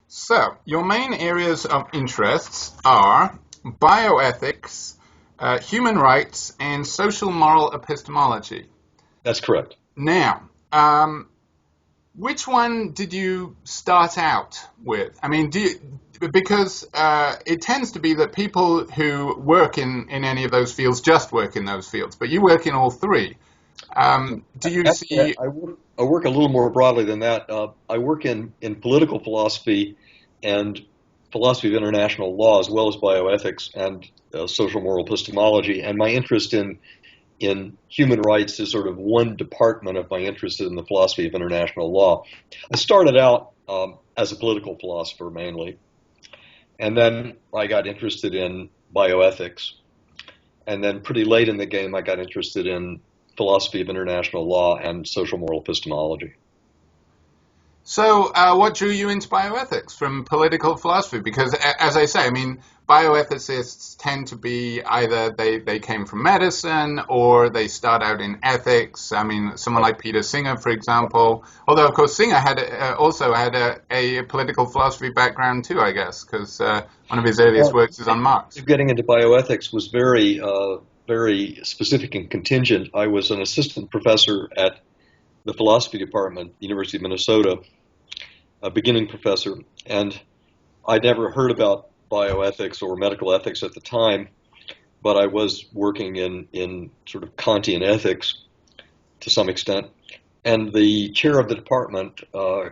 So, your main areas of interests are bioethics, human rights, and social moral epistemology. That's correct. Now, which one did you start out with? I mean, because it tends to be that people who work in any of those fields just work in those fields, but you work in all three. Do you see? I work a little more broadly than that. I work in political philosophy and philosophy of international law, as well as bioethics and social moral epistemology. And my interest in human rights is sort of one department of my interest in the philosophy of international law. I started out as a political philosopher mainly, and then I got interested in bioethics. And then pretty late in the game, I got interested in philosophy of international law and social moral epistemology. So, what drew you into bioethics from political philosophy? Because, as I say, I mean, bioethicists tend to be either they came from medicine or they start out in ethics. I mean, someone like Peter Singer, for example. Although, of course, Singer also had a political philosophy background too, I guess, because one of his earliest works is on Marx. Getting into bioethics was very specific and contingent. I was an assistant professor at the philosophy department, University of Minnesota, a beginning professor, and I'd never heard about bioethics or medical ethics at the time, but I was working in sort of Kantian ethics to some extent. And the chair of the department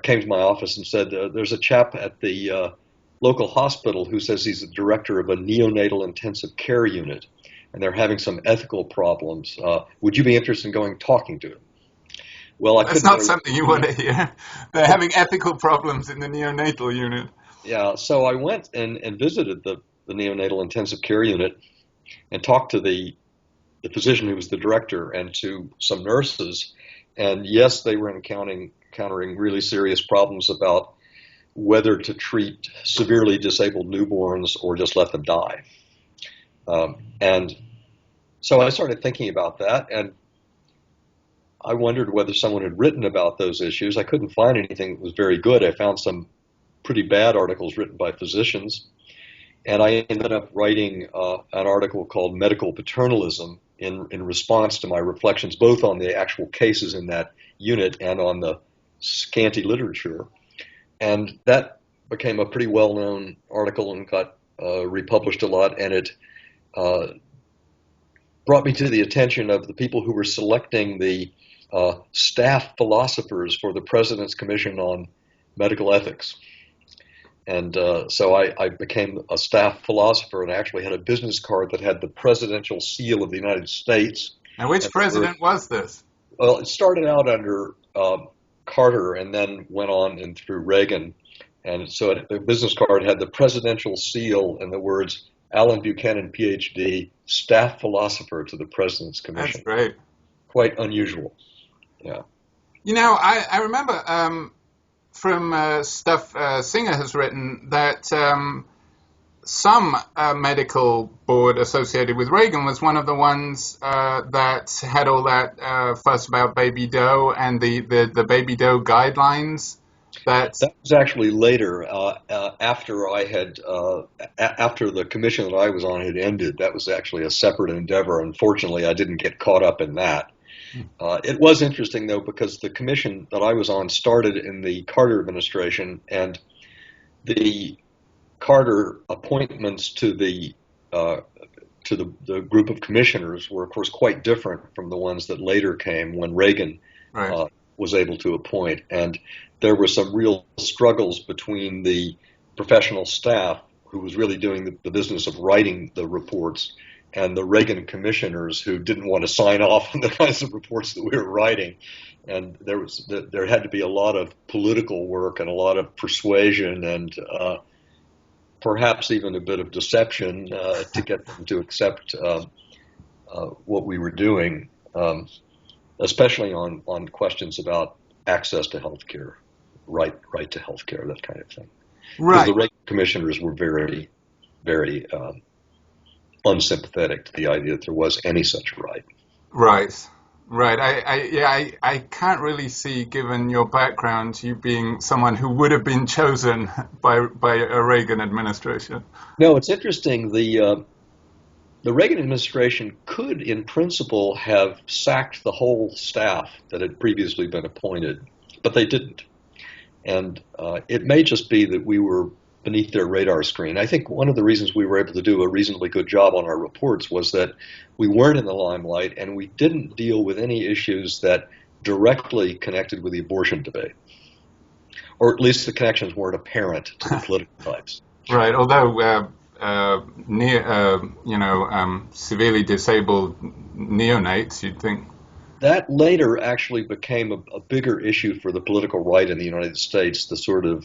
came to my office and said, there's a chap at the local hospital who says he's the director of a neonatal intensive care unit, and they're having some ethical problems. Would you be interested in going talking to him? Well, that's not something you want to hear. They're having ethical problems in the neonatal unit. Yeah, so I went and visited the neonatal intensive care unit and talked to the physician who was the director and to some nurses. And yes, they were encountering really serious problems about whether to treat severely disabled newborns or just let them die. And so I started thinking about that, and I wondered whether someone had written about those issues. I couldn't find anything that was very good. I found some pretty bad articles written by physicians, and I ended up writing an article called Medical Paternalism in response to my reflections both on the actual cases in that unit and on the scanty literature. And that became a pretty well-known article and got republished a lot, and it brought me to the attention of the people who were selecting the staff philosophers for the President's Commission on Medical Ethics. And so I became a staff philosopher and actually had a business card that had the presidential seal of the United States. And which president was this? Well, it started out under Carter and then went on and through Reagan. And so the business card had the presidential seal and the words, Alan Buchanan, Ph.D., staff philosopher to the President's Commission. That's great. Quite unusual. Yeah. You know, I remember from stuff Singer has written that some medical board associated with Reagan was one of the ones that had all that fuss about baby dough and the baby dough guidelines. That was actually later, after I had after the commission that I was on had ended. That was actually a separate endeavor. Unfortunately, I didn't get caught up in that. It was interesting though, because the commission that I was on started in the Carter administration, and the Carter appointments to the group of commissioners were, of course, quite different from the ones that later came when Reagan was able to appoint. And there were some real struggles between the professional staff, who was really doing the business of writing the reports, and the Reagan commissioners, who didn't want to sign off on the kinds of reports that we were writing. And there had to be a lot of political work and a lot of persuasion and perhaps even a bit of deception to get them to accept what we were doing, especially on questions about access to health care, right to health care, that kind of thing. Right. Because the Reagan commissioners were very, very unsympathetic to the idea that there was any such right. Right. Right. I can't really see, given your background, you being someone who would have been chosen by a Reagan administration. No, it's interesting. The Reagan administration could, in principle, have sacked the whole staff that had previously been appointed, but they didn't. And it may just be that we were beneath their radar screen. I think one of the reasons we were able to do a reasonably good job on our reports was that we weren't in the limelight and we didn't deal with any issues that directly connected with the abortion debate, or at least the connections weren't apparent to the political types. Right. Although severely disabled neonates, you'd think. That later actually became a bigger issue for the political right in the United States, the sort of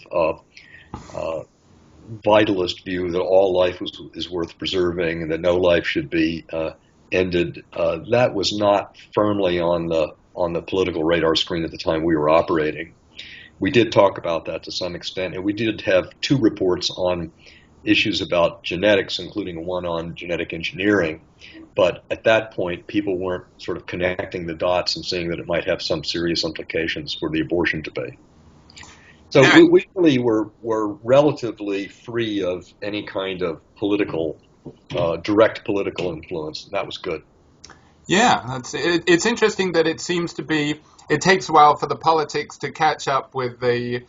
vitalist view that all life is worth preserving and that no life should be ended. That was not firmly on the political radar screen at the time we were operating. We did talk about that to some extent, and we did have two reports on issues about genetics, including one on genetic engineering. But at that point, people weren't sort of connecting the dots and seeing that it might have some serious implications for the abortion debate. So we really were relatively free of any kind of direct political influence, and that was good. Yeah, it's interesting that it seems to be. It takes a while for the politics to catch up with the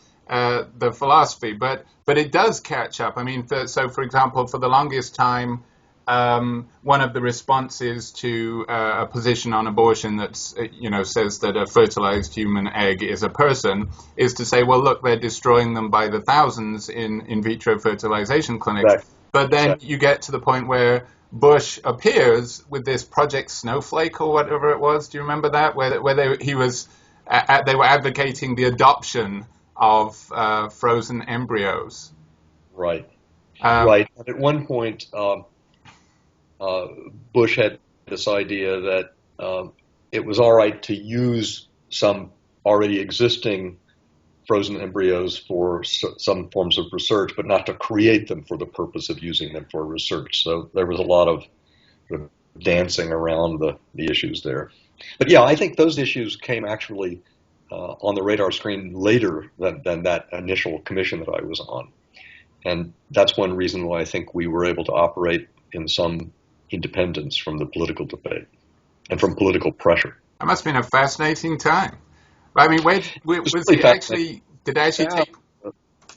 philosophy, but it does catch up. I mean, for example, for the longest time, one of the responses to a position on abortion that's says that a fertilized human egg is a person is to say, well, look, they're destroying them by the thousands in vitro fertilization clinics. Right. But then you get to the point where Bush appears with this Project Snowflake or whatever it was. Do you remember that? Where they were advocating the adoption of frozen embryos. Right. Right. And at one point, Bush had this idea that it was all right to use some already existing frozen embryos for some forms of research, but not to create them for the purpose of using them for research. So there was a lot of dancing around the issues there. But yeah, I think those issues came actually on the radar screen later than that initial commission that I was on. And that's one reason why I think we were able to operate in some independence from the political debate and from political pressure. That must have been a fascinating time. I mean, did it actually take?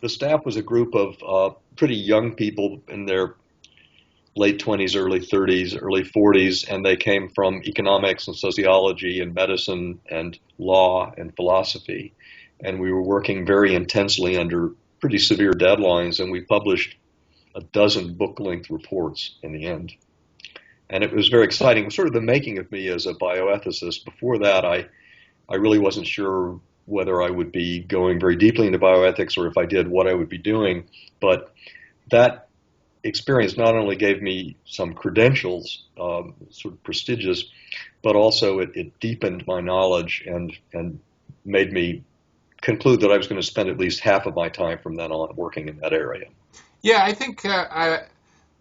The staff was a group of pretty young people in their late 20s, early 30s, early 40s, and they came from economics and sociology and medicine and law and philosophy. And we were working very intensely under pretty severe deadlines, and we published a dozen book-length reports in the end. And it was very exciting. It was sort of the making of me as a bioethicist. Before that, I really wasn't sure whether I would be going very deeply into bioethics or if I did, what I would be doing. But that experience not only gave me some credentials, sort of prestigious, but also it deepened my knowledge and made me conclude that I was going to spend at least half of my time from then on working in that area. Yeah, I think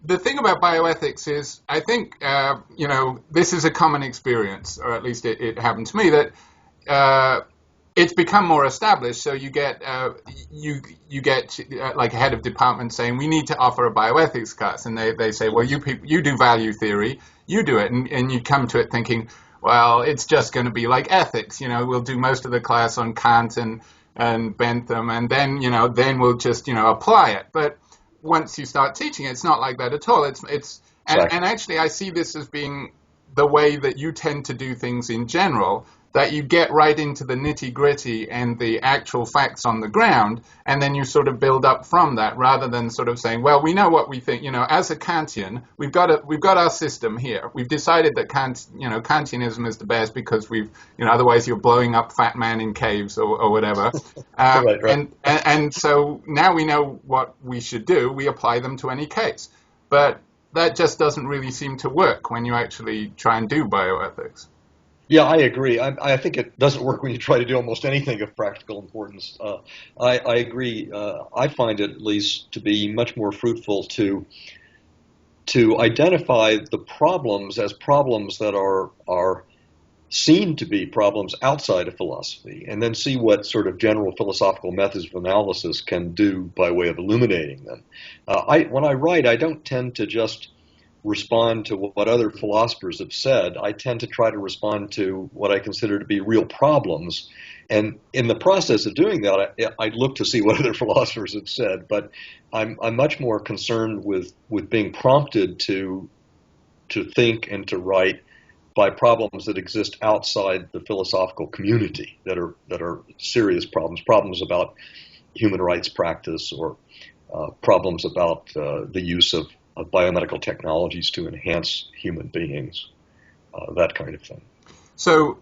the thing about bioethics is, I think, this is a common experience, or at least it happened to me, that it's become more established. So you get like a head of department saying, we need to offer a bioethics class. And they say, well, you do value theory, you do it. And you come to it thinking, well, it's just going to be like ethics. We'll do most of the class on Kant and Bentham, and then we'll just, apply it. But once you start teaching it, it's not like that at all. And actually, I see this as being the way that you tend to do things in general, that you get right into the nitty-gritty and the actual facts on the ground, and then you sort of build up from that, rather than sort of saying, well, we know what we think. As a Kantian, we've got our system here. We've decided that Kantianism is the best because otherwise you're blowing up fat man in caves or whatever. Right. And so now we know what we should do. We apply them to any case. But that just doesn't really seem to work when you actually try and do bioethics. Yeah, I agree. I think it doesn't work when you try to do almost anything of practical importance. I agree. I find it, at least, to be much more fruitful to identify the problems as problems that are seen to be problems outside of philosophy, and then see what sort of general philosophical methods of analysis can do by way of illuminating them. When I write, I don't tend to just respond to what other philosophers have said. I tend to try to respond to what I consider to be real problems. And in the process of doing that, I look to see what other philosophers have said, but I'm much more concerned with being prompted to think and to write by problems that exist outside the philosophical community that are serious problems about human rights practice, or problems about the use of biomedical technologies to enhance human beings, that kind of thing. So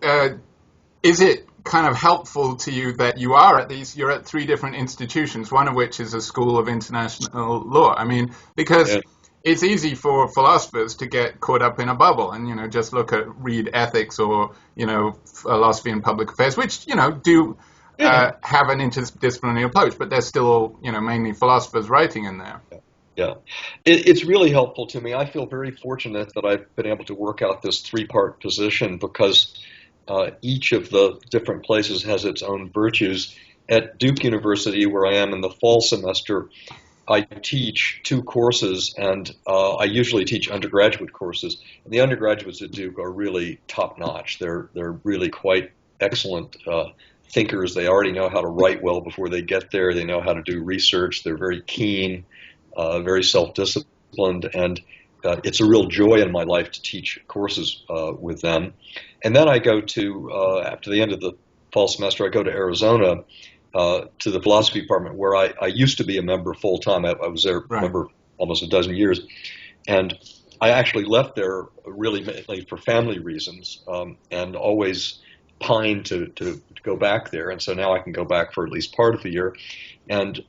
is it kind of helpful to you that you're at three different institutions, one of which is a school of international law? I mean, because it's easy for philosophers to get caught up in a bubble and, just read ethics or, philosophy and public affairs, which, do have an interdisciplinary approach, but there's still, mainly philosophers writing in there. Yeah, it's really helpful to me. I feel very fortunate that I've been able to work out this three-part position, because each of the different places has its own virtues. At Duke University, where I am in the fall semester, I teach two courses, and I usually teach undergraduate courses. And the undergraduates at Duke are really top-notch. They're really quite excellent thinkers. They already know how to write well before they get there. They know how to do research. They're very keen, very self-disciplined, and it's a real joy in my life to teach courses with them. And then I go to, after the end of the fall semester, I go to Arizona, to the philosophy department, where I used to be a member full-time. I was there a member almost a dozen years. And I actually left there really mainly for family reasons, and always pined to go back there. And so now I can go back for at least part of the year. And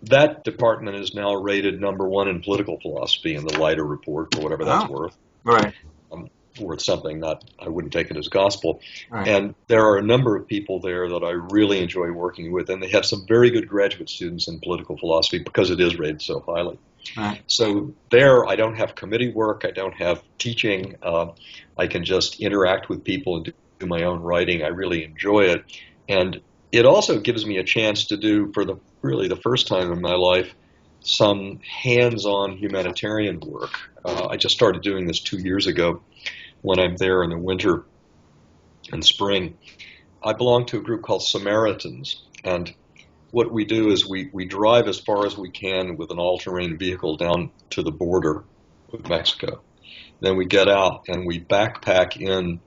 that department is now rated #1 in political philosophy in the Leiter report, or whatever that's worth. Right. Worth something, I wouldn't take it as gospel. Right. And there are a number of people there that I really enjoy working with, and they have some very good graduate students in political philosophy because it is rated so highly. Right. So there, I don't have committee work, I don't have teaching, I can just interact with people and do my own writing. I really enjoy it. And it also gives me a chance to do, for the first time in my life, some hands-on humanitarian work. I just started doing this 2 years ago when I'm there in the winter and spring. I belong to a group called Samaritans, and what we do is we drive as far as we can with an all-terrain vehicle down to the border with Mexico. Then we get out and we backpack in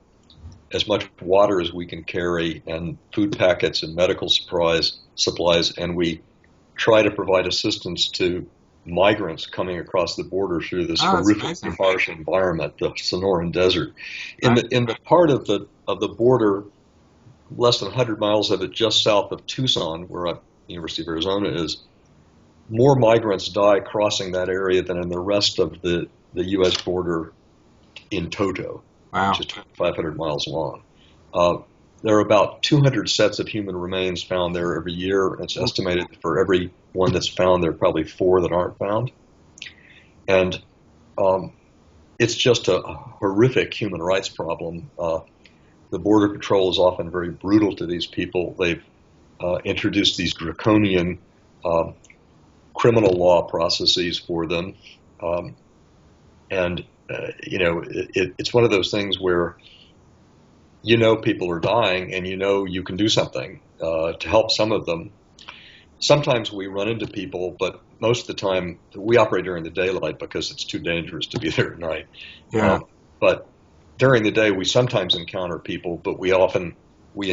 as much water as we can carry, and food packets and medical supplies, and we try to provide assistance to migrants coming across the border through this horrifically harsh environment, the Sonoran Desert. In the part of the border, less than 100 miles of it, just south of Tucson, where the University of Arizona is, more migrants die crossing that area than in the rest of the U.S. border in toto, which is 2,500 miles long. There are about 200 sets of human remains found there every year. It's estimated that for every one that's found, there are probably 4 that aren't found. And it's just a horrific human rights problem. The Border Patrol is often very brutal to these people. They've introduced these draconian criminal law processes for them. It's one of those things where people are dying, and you can do something to help some of them. Sometimes we run into people, but most of the time we operate during the daylight because it's too dangerous to be there at night. Yeah. But during the day we sometimes encounter people, but we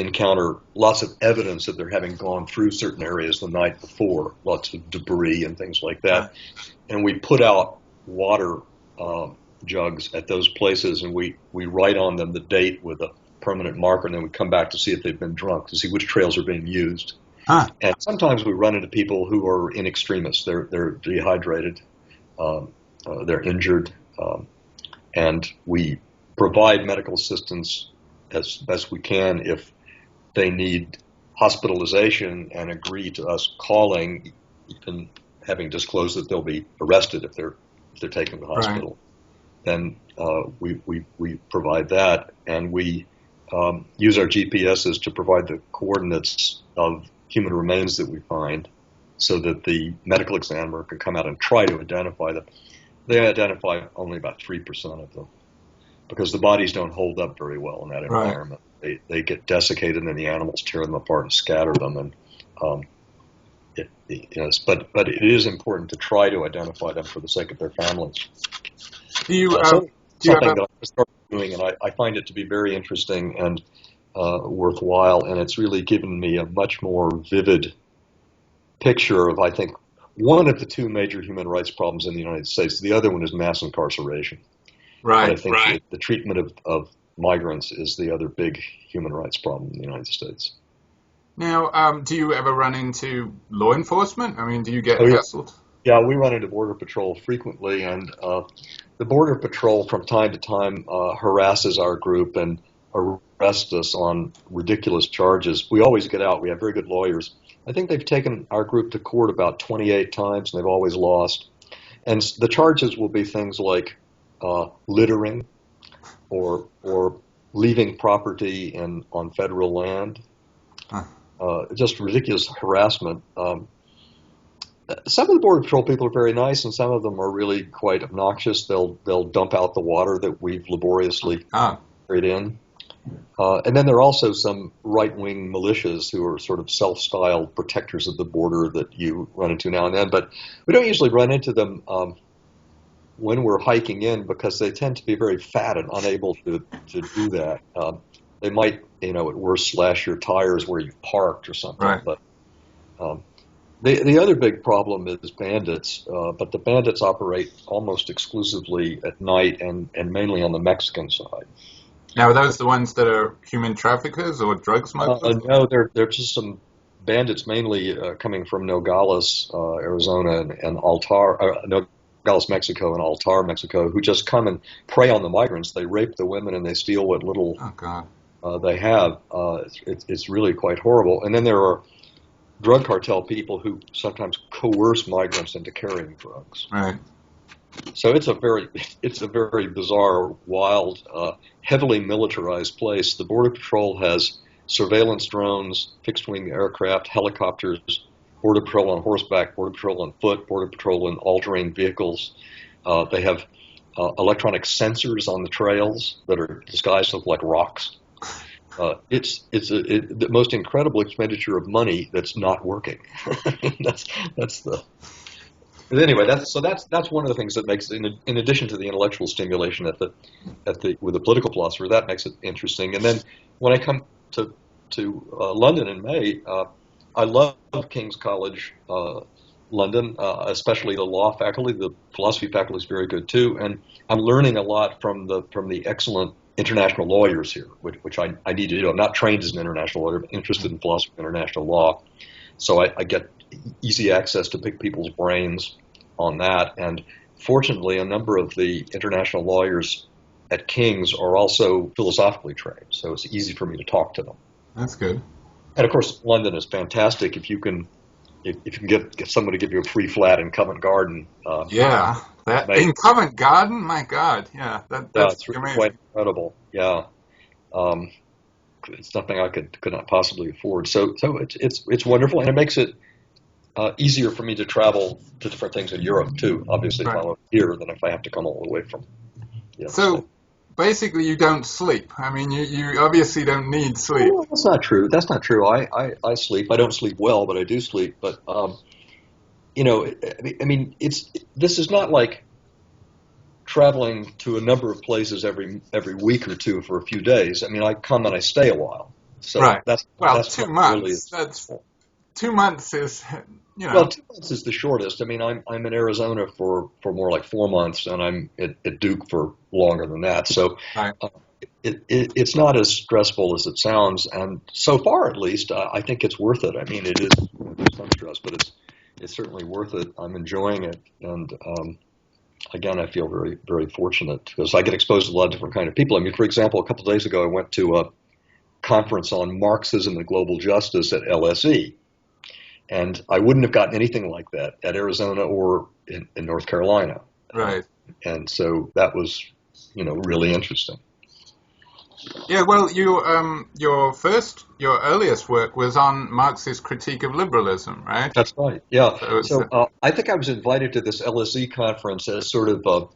encounter lots of evidence that they're having gone through certain areas the night before, lots of debris and things like that. And we put out water jugs at those places, and we write on them the date with a permanent marker, and then we come back to see if they've been drunk, to see which trails are being used. And sometimes we run into people who are in extremis. They're dehydrated, they're injured, and we provide medical assistance as best we can if they need hospitalization and agree to us calling, even having disclosed that they'll be arrested if they're taken to the hospital. Then we provide that, and we use our GPSs to provide the coordinates of human remains that we find so that the medical examiner can come out and try to identify them. They identify only about 3% of them because the bodies don't hold up very well in that environment. Right. They get desiccated and then the animals tear them apart and scatter them. And but it is important to try to identify them for the sake of their families. Something that I started doing, and I find it to be very interesting and worthwhile, and it's really given me a much more vivid picture of, I think, one of the two major human rights problems in the United States. The other one is mass incarceration. Right. And I think the treatment of migrants is the other big human rights problem in the United States. Now, do you ever run into law enforcement? I mean, do you get hassled? Yeah, we run into Border Patrol frequently, and the Border Patrol from time to time harasses our group and arrests us on ridiculous charges. We always get out. We have very good lawyers. I think they've taken our group to court about 28 times, and they've always lost. And the charges will be things like littering or leaving property on federal land. Just ridiculous harassment. Some of the Border Patrol people are very nice, and some of them are really quite obnoxious. They'll dump out the water that we've laboriously carried in. And then there are also some right-wing militias who are sort of self-styled protectors of the border that you run into now and then. But we don't usually run into them when we're hiking in because they tend to be very fat and unable to do that. They might, at worst, slash your tires where you've parked or something. Right. But the other big problem is bandits. But the bandits operate almost exclusively at night and mainly on the Mexican side. Now, are those the ones that are human traffickers or drug smugglers? No, they're just some bandits mainly coming from Nogales, Arizona, and Nogales, Mexico, and Altar, Mexico, who just come and prey on the migrants. They rape the women and they steal what little they have. It's really quite horrible. And then there are drug cartel people who sometimes coerce migrants into carrying drugs. Right. So it's a very bizarre, wild, heavily militarized place. The Border Patrol has surveillance drones, fixed-wing aircraft, helicopters, Border Patrol on horseback, Border Patrol on foot, Border Patrol in all-terrain vehicles. They have electronic sensors on the trails that are disguised look like rocks. It's the most incredible expenditure of money that's not working. that's the. But anyway, that's one of the things that makes, in addition to the intellectual stimulation with the political philosopher, that makes it interesting. And then when I come to London in May, I love King's College London, especially the law faculty. The philosophy faculty is very good too, and I'm learning a lot from the excellent international lawyers here, which I need to do. I'm not trained as an international lawyer, but interested in philosophy of international law, so I get easy access to pick people's brains on that. And fortunately, a number of the international lawyers at King's are also philosophically trained, so it's easy for me to talk to them. That's good. And of course, London is fantastic if you can get someone to give you a free flat in Covent Garden. In Covent Garden, my God, that's really amazing. Quite incredible. Yeah. It's something I could not possibly afford. So it's wonderful, and it makes it easier for me to travel to different things in Europe too. Obviously, if I'm here, than if I have to come all the way from. So basically, you don't sleep. I mean, you obviously don't need sleep. Well, that's not true. I sleep. I don't sleep well, but I do sleep. But this is not like traveling to a number of places every week or two for a few days. I mean, I come and I stay a while. So that's 2 months. That's 2 months is, Well, 2 months is the shortest. I mean, I'm in Arizona for more like 4 months, and I'm at Duke for longer than that. So it's not as stressful as it sounds, and so far at least, I think it's worth it. I mean, it is there's some stress, but it's certainly worth it. I'm enjoying it, and again, I feel very, very fortunate because I get exposed to a lot of different kind of people. I mean, for example, a couple of days ago, I went to a conference on Marxism and global justice at LSE. And I wouldn't have gotten anything like that at Arizona or in North Carolina. Right. And so that was, really interesting. Yeah, well, your earliest work was on Marxist critique of liberalism, right? That's right. Yeah. So it's So I think I was invited to this LSE conference as sort of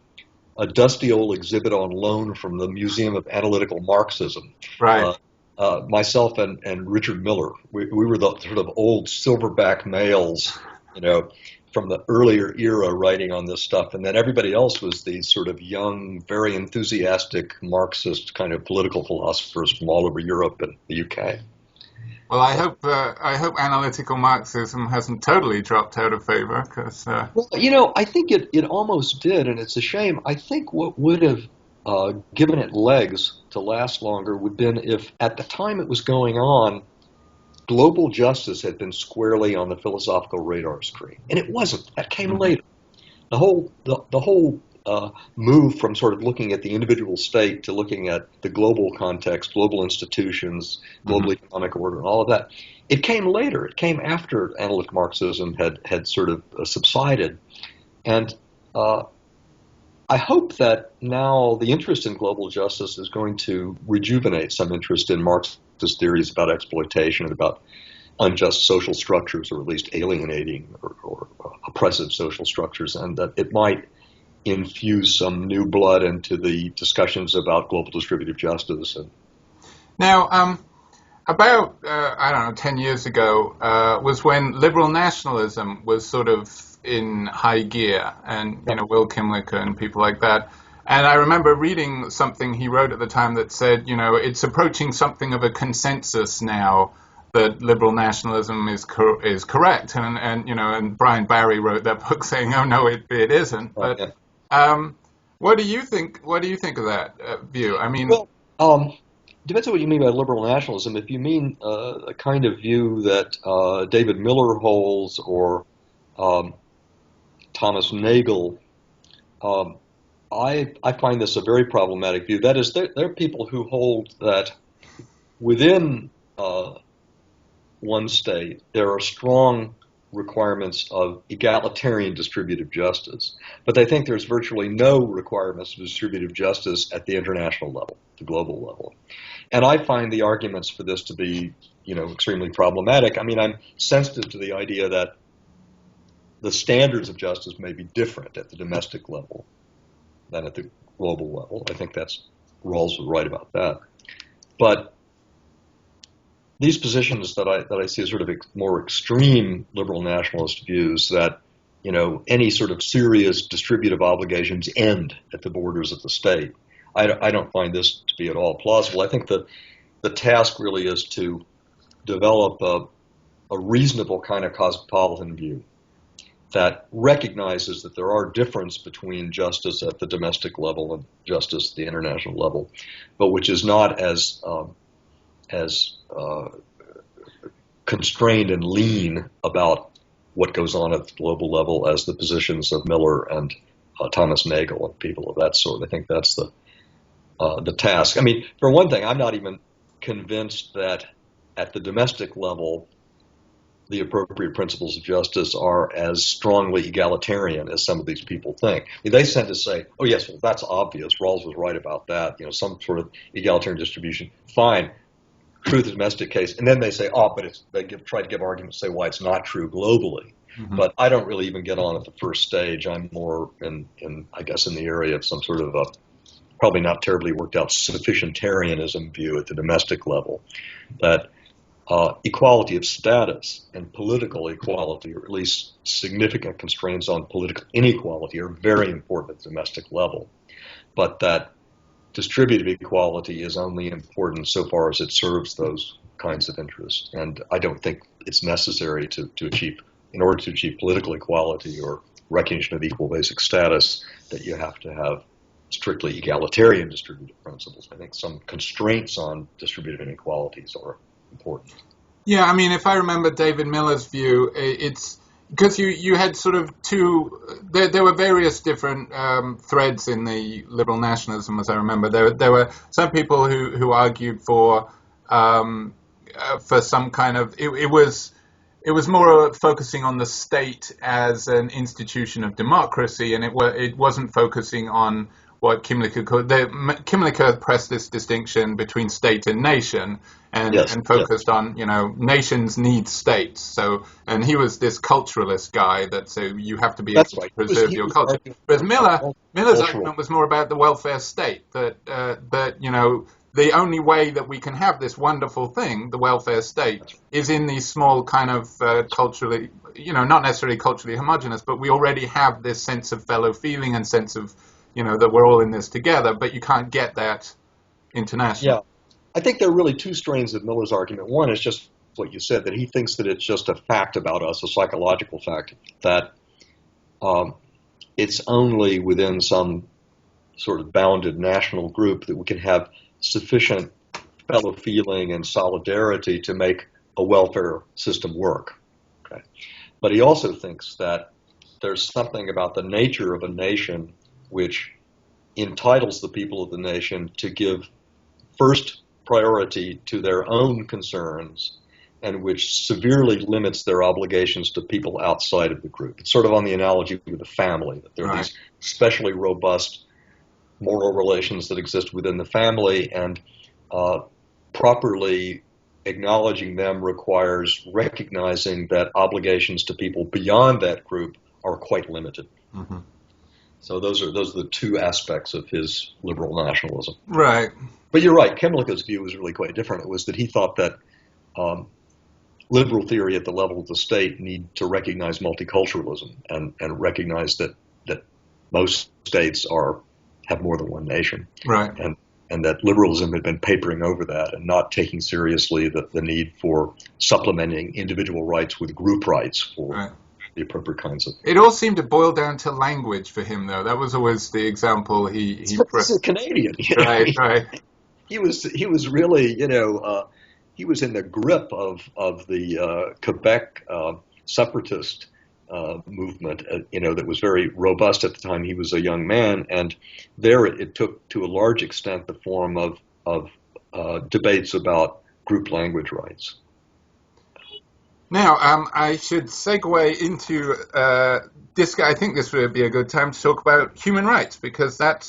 a dusty old exhibit on loan from the Museum of Analytical Marxism. right. Uh, Myself and Richard Miller, we were the sort of old silverback males, you know, from the earlier era writing on this stuff. And then everybody else was these sort of young, very enthusiastic Marxist kind of political philosophers from all over Europe and the UK. Well, I hope analytical Marxism hasn't totally dropped out of favor because Well, I think it almost did, and it's a shame. I think what would have given it legs to last longer would have been if, at the time it was going on, global justice had been squarely on the philosophical radar screen, and it wasn't. That came later. The whole move from sort of looking at the individual state to looking at the global context, global institutions, global economic order, and all of that, it came later. It came after analytic Marxism had sort of subsided. And I hope that now the interest in global justice is going to rejuvenate some interest in Marxist theories about exploitation and about unjust social structures, or at least alienating or oppressive social structures, and that it might infuse some new blood into the discussions about global distributive justice. now about I don't know 10 years ago was when liberal nationalism was sort of in high gear, and Will Kimlicker and people like that. And I remember reading something he wrote at the time that said, it's approaching something of a consensus now that liberal nationalism is correct, and Brian Barry wrote that book saying, oh no, it isn't. But what do you think? What do you think of that view? I mean, well, depends on what you mean by liberal nationalism. If you mean a kind of view that David Miller holds, or Thomas Nagel, I find this a very problematic view. That is, there are people who hold that within one state there are strong requirements of egalitarian distributive justice, but they think there's virtually no requirements of distributive justice at the international level, the global level. And I find the arguments for this to be, extremely problematic. I mean, I'm sensitive to the idea that the standards of justice may be different at the domestic level than at the global level. I think Rawls was right about that. But these positions that I see as sort of more extreme liberal nationalist views that, any sort of serious distributive obligations end at the borders of the state, I don't find this to be at all plausible. I think the task really is to develop a reasonable kind of cosmopolitan view that recognizes that there are differences between justice at the domestic level and justice at the international level, but which is not as constrained and lean about what goes on at the global level as the positions of Miller and Thomas Nagel and people of that sort. I think that's the task. I mean, for one thing, I'm not even convinced that at the domestic level the appropriate principles of justice are as strongly egalitarian as some of these people think. They tend to say, oh yes, well, that's obvious. Rawls was right about that. Some sort of egalitarian distribution. Fine. True, the domestic case. And then they say, but they try to give arguments, say why it's not true globally. Mm-hmm. But I don't really even get on at the first stage. I'm more in the area of some sort of a probably not terribly worked out sufficientarianism view at the domestic level, that equality of status and political equality, or at least significant constraints on political inequality, are very important at the domestic level, but that distributive equality is only important so far as it serves those kinds of interests. And I don't think it's necessary to achieve, in order to achieve political equality or recognition of equal basic status, that you have to have strictly egalitarian distributive principles. I think some constraints on distributive inequalities are important. Yeah, I mean, if I remember David Miller's view, it's because you had sort of there were various different threads in the liberal nationalism, as I remember. There were some people who argued for some kind of, it was more focusing on the state as an institution of democracy, and it wasn't focusing on what Kimlicka called, Kimlicka pressed this distinction between state and nation, and Yes, focused on, nations need states. So, and he was this culturalist guy that so you have to be able that's to right. preserve He your was culture. arguing Whereas for Miller's cultural. argument was more about the welfare state, that the only way that we can have this wonderful thing, the welfare state, is in these small kind of culturally, not necessarily culturally homogenous, but we already have this sense of fellow feeling and sense of, that we're all in this together, but you can't get that internationally. Yeah, I think there are really two strains of Miller's argument. One is just what you said, that he thinks that it's just a fact about us, a psychological fact, that it's only within some sort of bounded national group that we can have sufficient fellow feeling and solidarity to make a welfare system work. Okay. But he also thinks that there's something about the nature of a nation which entitles the people of the nation to give first priority to their own concerns and which severely limits their obligations to people outside of the group. It's sort of on the analogy with the family, that there are these especially robust moral relations that exist within the family, and properly acknowledging them requires recognizing that obligations to people beyond that group are quite limited. Mm-hmm. So those are the two aspects of his liberal nationalism. Right. But you're right, Kimlicka's view was really quite different. It was that he thought that liberal theory at the level of the state need to recognize multiculturalism and recognize that most states have more than one nation. Right. And that liberalism had been papering over that and not taking seriously the need for supplementing individual rights with group rights for the appropriate kinds of. It all seemed to boil down to language for him, though. That was always the example he This is Canadian. Right. He was really, he was in the grip of the Quebec separatist movement, that was very robust at the time he was a young man, and there it took to a large extent the form of debates about group language rights. Now, I should segue into this. I think this would be a good time to talk about human rights, because that's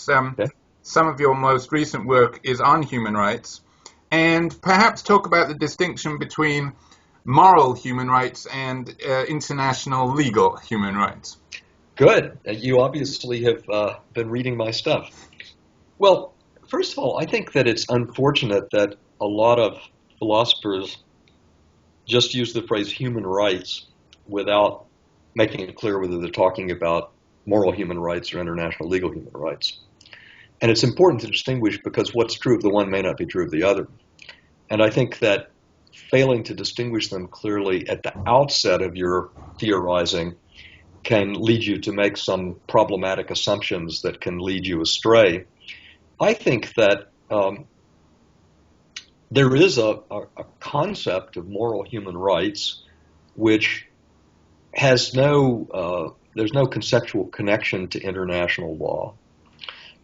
some of your most recent work is on human rights, and perhaps talk about the distinction between moral human rights and international legal human rights. Good. You obviously have been reading my stuff. Well, first of all, I think that it's unfortunate that a lot of philosophers just use the phrase human rights without making it clear whether they're talking about moral human rights or international legal human rights. And it's important to distinguish because what's true of the one may not be true of the other. And I think that failing to distinguish them clearly at the outset of your theorizing can lead you to make some problematic assumptions that can lead you astray. I think that there is a concept of moral human rights which has there's no conceptual connection to international law.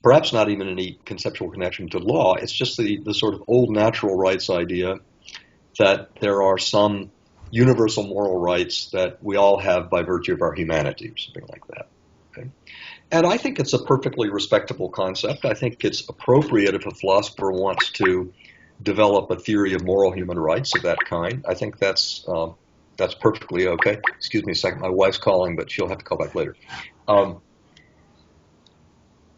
Perhaps not even any conceptual connection to law. It's just the sort of old natural rights idea that there are some universal moral rights that we all have by virtue of our humanity, or something like that. Okay? And I think it's a perfectly respectable concept. I think it's appropriate if a philosopher wants to develop a theory of moral human rights of that kind. I think that's perfectly okay. Excuse me a second. My wife's calling, but she'll have to call back later.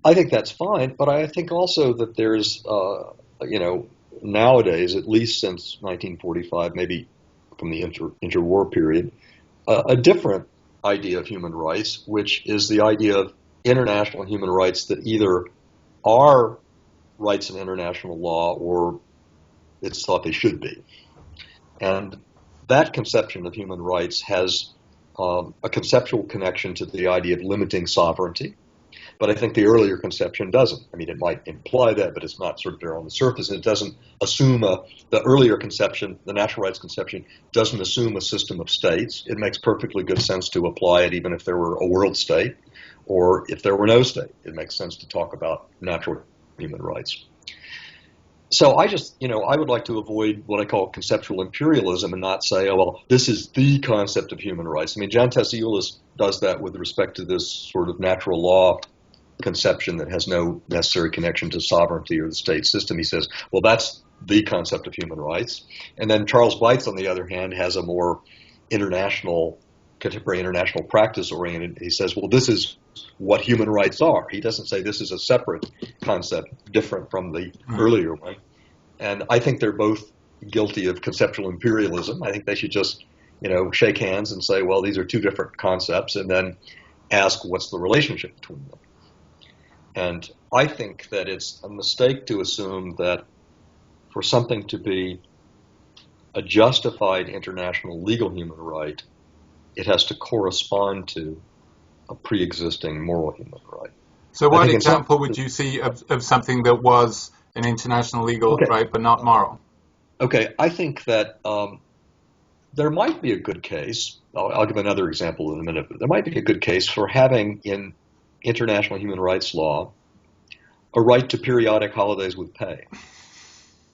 I think that's fine, but I think also that there's, nowadays, at least since 1945, maybe from the interwar period, a different idea of human rights, which is the idea of international human rights that either are rights in international law or it's thought they should be. And that conception of human rights has a conceptual connection to the idea of limiting sovereignty. But I think the earlier conception doesn't. I mean, it might imply that, but it's not sort of there on the surface. And it doesn't assume the earlier conception, the natural rights conception, doesn't assume a system of states. It makes perfectly good sense to apply it even if there were a world state or if there were no state. It makes sense to talk about natural human rights. So I just, I would like to avoid what I call conceptual imperialism and not say, oh, well, this is the concept of human rights. I mean, John Tessioulis does that with respect to this sort of natural law conception that has no necessary connection to sovereignty or the state system. He says, well, that's the concept of human rights. And then Charles Beitz, on the other hand, has a more contemporary international practice oriented. He says, well, this is what human rights are. He doesn't say this is a separate concept, different from the earlier one. And I think they're both guilty of conceptual imperialism. I think they should just, shake hands and say, well, these are two different concepts, and then ask what's the relationship between them. And I think that it's a mistake to assume that for something to be a justified international legal human right, it has to correspond to a pre-existing moral human right. So what example would you see of something that was an international legal right but not moral? Okay, I think that there might be a good case, I'll give another example in a minute, but there might be a good case for having in international human rights law a right to periodic holidays with pay.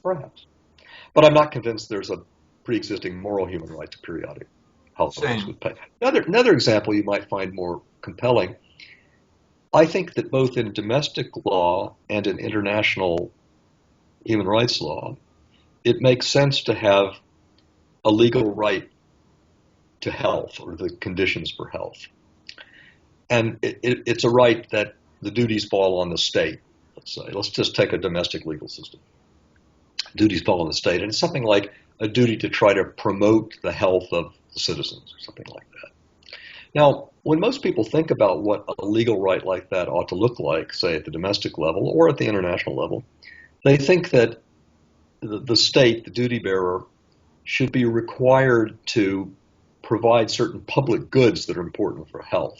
Perhaps. But I'm not convinced there's a pre-existing moral human right to periodic holidays with pay. Another example you might find more compelling, I think that both in domestic law and in international human rights law, it makes sense to have a legal right to health or the conditions for health. And it's a right that the duties fall on the state, let's say. Let's just take a domestic legal system. Duties fall on the state, and it's something like a duty to try to promote the health of the citizens or something like that. Now, when most people think about what a legal right like that ought to look like, say at the domestic level or at the international level, they think that the state, the duty bearer, should be required to provide certain public goods that are important for health,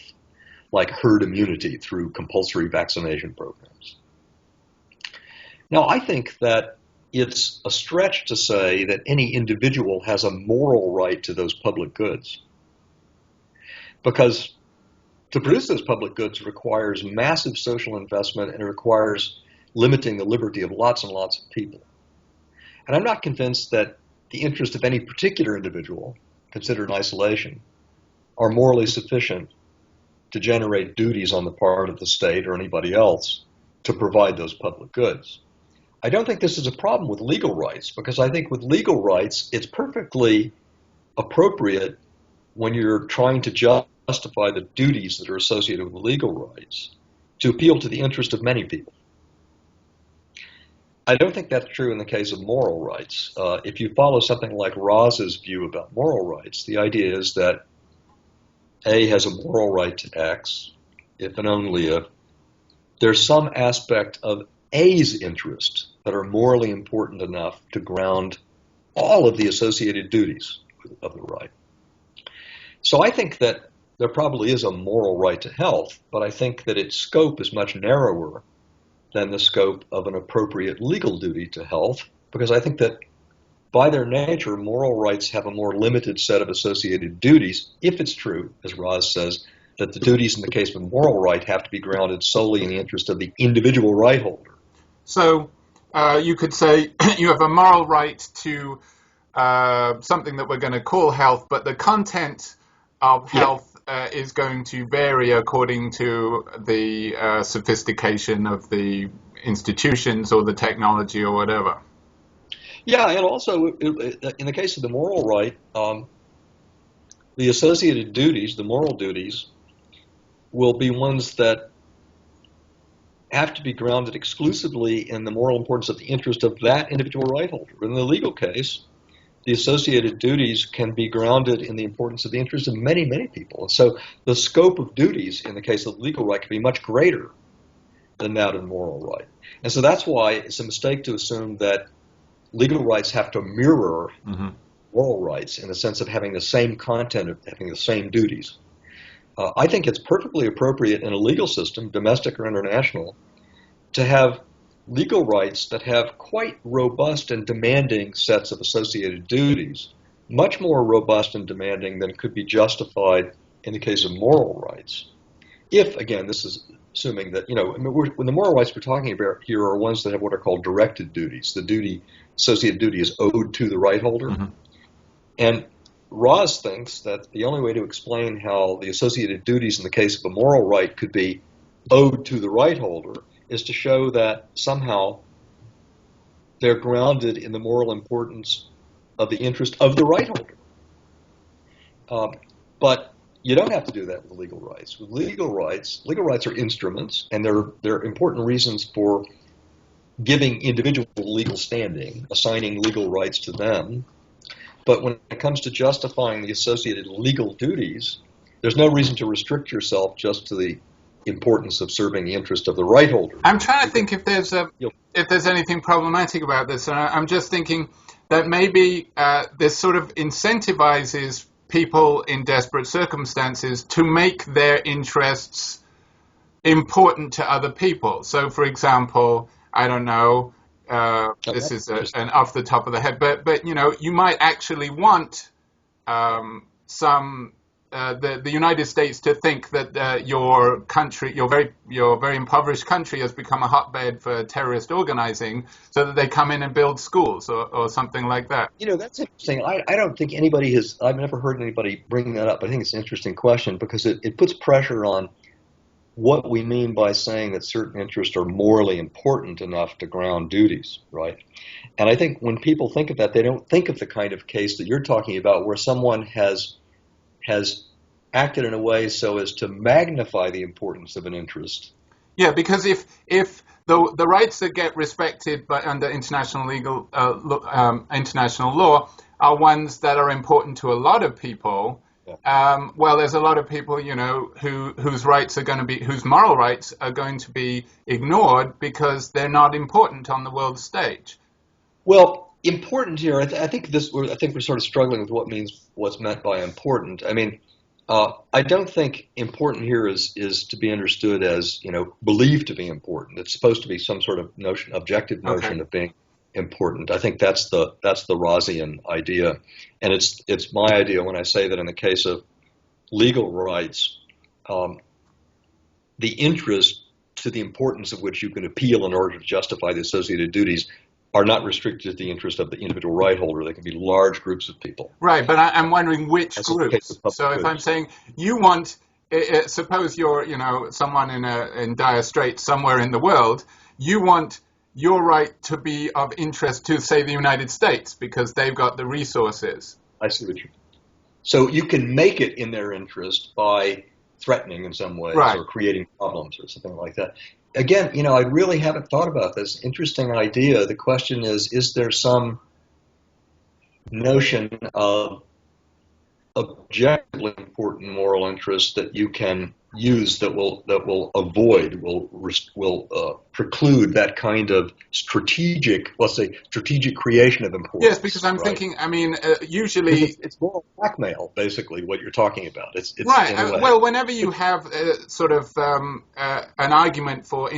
like herd immunity through compulsory vaccination programs. Now, I think that it's a stretch to say that any individual has a moral right to those public goods, because to produce those public goods requires massive social investment and it requires limiting the liberty of lots and lots of people. And I'm not convinced that the interest of any particular individual, considered in isolation, are morally sufficient to generate duties on the part of the state or anybody else to provide those public goods. I don't think this is a problem with legal rights, because I think with legal rights, it's perfectly appropriate when you're trying to justify the duties that are associated with legal rights to appeal to the interest of many people. I don't think that's true in the case of moral rights. If you follow something like Rawls's view about moral rights, the idea is that A has a moral right to X, if and only if there's some aspect of A's interest that are morally important enough to ground all of the associated duties of the right. So I think that there probably is a moral right to health, but I think that its scope is much narrower than the scope of an appropriate legal duty to health, because I think that by their nature, moral rights have a more limited set of associated duties, if it's true, as Rawls says, that the duties in the case of a moral right have to be grounded solely in the interest of the individual right holder. So you could say you have a moral right to something that we're going to call health, but the content of health is going to vary according to the sophistication of the institutions or the technology or whatever. Yeah, and also in the case of the moral right, the associated duties, the moral duties, will be ones that have to be grounded exclusively in the moral importance of the interest of that individual right holder. In the legal case, the associated duties can be grounded in the importance of the interest of many, many people. And so the scope of duties in the case of legal right can be much greater than that of moral right. And so that's why it's a mistake to assume that legal rights have to mirror moral rights in the sense of having the same content, of having the same duties. I think it's perfectly appropriate in a legal system, domestic or international, to have legal rights that have quite robust and demanding sets of associated duties, much more robust and demanding than could be justified in the case of moral rights. If, again, this is assuming that, when the moral rights we're talking about here are ones that have what are called directed duties. The associated duty is owed to the right holder. And Rawls thinks that the only way to explain how the associated duties in the case of a moral right could be owed to the right holder is to show that somehow they're grounded in the moral importance of the interest of the right holder. But you don't have to do that with legal rights. With legal rights are instruments, and they're important reasons for giving individual legal standing, assigning legal rights to them. But when it comes to justifying the associated legal duties, there's no reason to restrict yourself just to the importance of serving the interest of the right holder. I'm trying to think if there's anything problematic about this, and I'm just thinking that maybe this sort of incentivizes people in desperate circumstances to make their interests important to other people. So, for example, I don't know, this is an off the top of the head, but you know, you might actually want the United States to think that your country, your very impoverished country, has become a hotbed for terrorist organizing, so that they come in and build schools or something like that. You know, that's interesting. I don't think anybody has. I've never heard anybody bring that up. I think it's an interesting question because it puts pressure on what we mean by saying that certain interests are morally important enough to ground duties, right? And I think when people think of that, they don't think of the kind of case that you're talking about where someone has acted in a way so as to magnify the importance of an interest. Yeah, because if the rights that get respected under international international law are ones that are important to a lot of people, well, there's a lot of people, you know, whose moral rights are going to be ignored because they're not important on the world stage. Well, important here, I think we're sort of struggling with what's meant by important. I mean, I don't think important here is to be understood as, you know, believed to be important. It's supposed to be some sort of objective notion of being important. I think that's the Rawlsian idea, and it's my idea when I say that in the case of legal rights, the interest to the importance of which you can appeal in order to justify the associated duties are not restricted to the interest of the individual right holder. They can be large groups of people. Right, but I'm wondering which groups. So if I'm saying you want, suppose you're, you know, someone in dire straits somewhere in the world, you want your right to be of interest to, say, the United States because they've got the resources. I see what you're saying. So you can make it in their interest by threatening in some ways or creating problems or something like that. Again, you know, I really haven't thought about this. Interesting idea. The question is there some notion of objectively important moral interest that you can use that will preclude that kind of strategic creation of importance? Yes, because I'm thinking, I mean, usually it's moral blackmail, basically, what you're talking about. It's right. Well, whenever you have sort of an argument for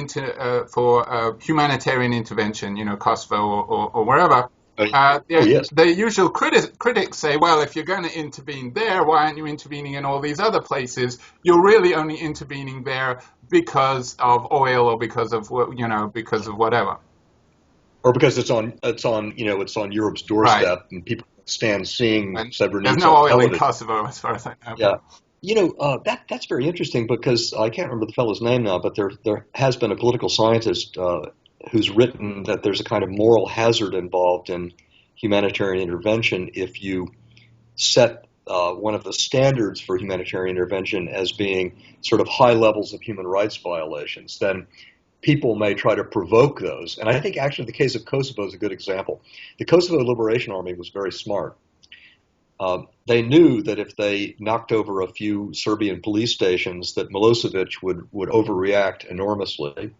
humanitarian intervention, you know, Kosovo or wherever. The usual critics say, well, if you're going to intervene there, why aren't you intervening in all these other places? You're really only intervening there because of oil or because of whatever. Or because it's on Europe's doorstep and people stand seeing Srebrenica. There's no oil in Kosovo, as far as I know. Yeah. You know, that's very interesting because I can't remember the fellow's name now, but there has been a political scientist who's written that there's a kind of moral hazard involved in humanitarian intervention if you set one of the standards for humanitarian intervention as being sort of high levels of human rights violations. Then people may try to provoke those. And I think actually the case of Kosovo is a good example. The Kosovo Liberation Army was very smart. They knew that if they knocked over a few Serbian police stations that Milosevic would overreact enormously.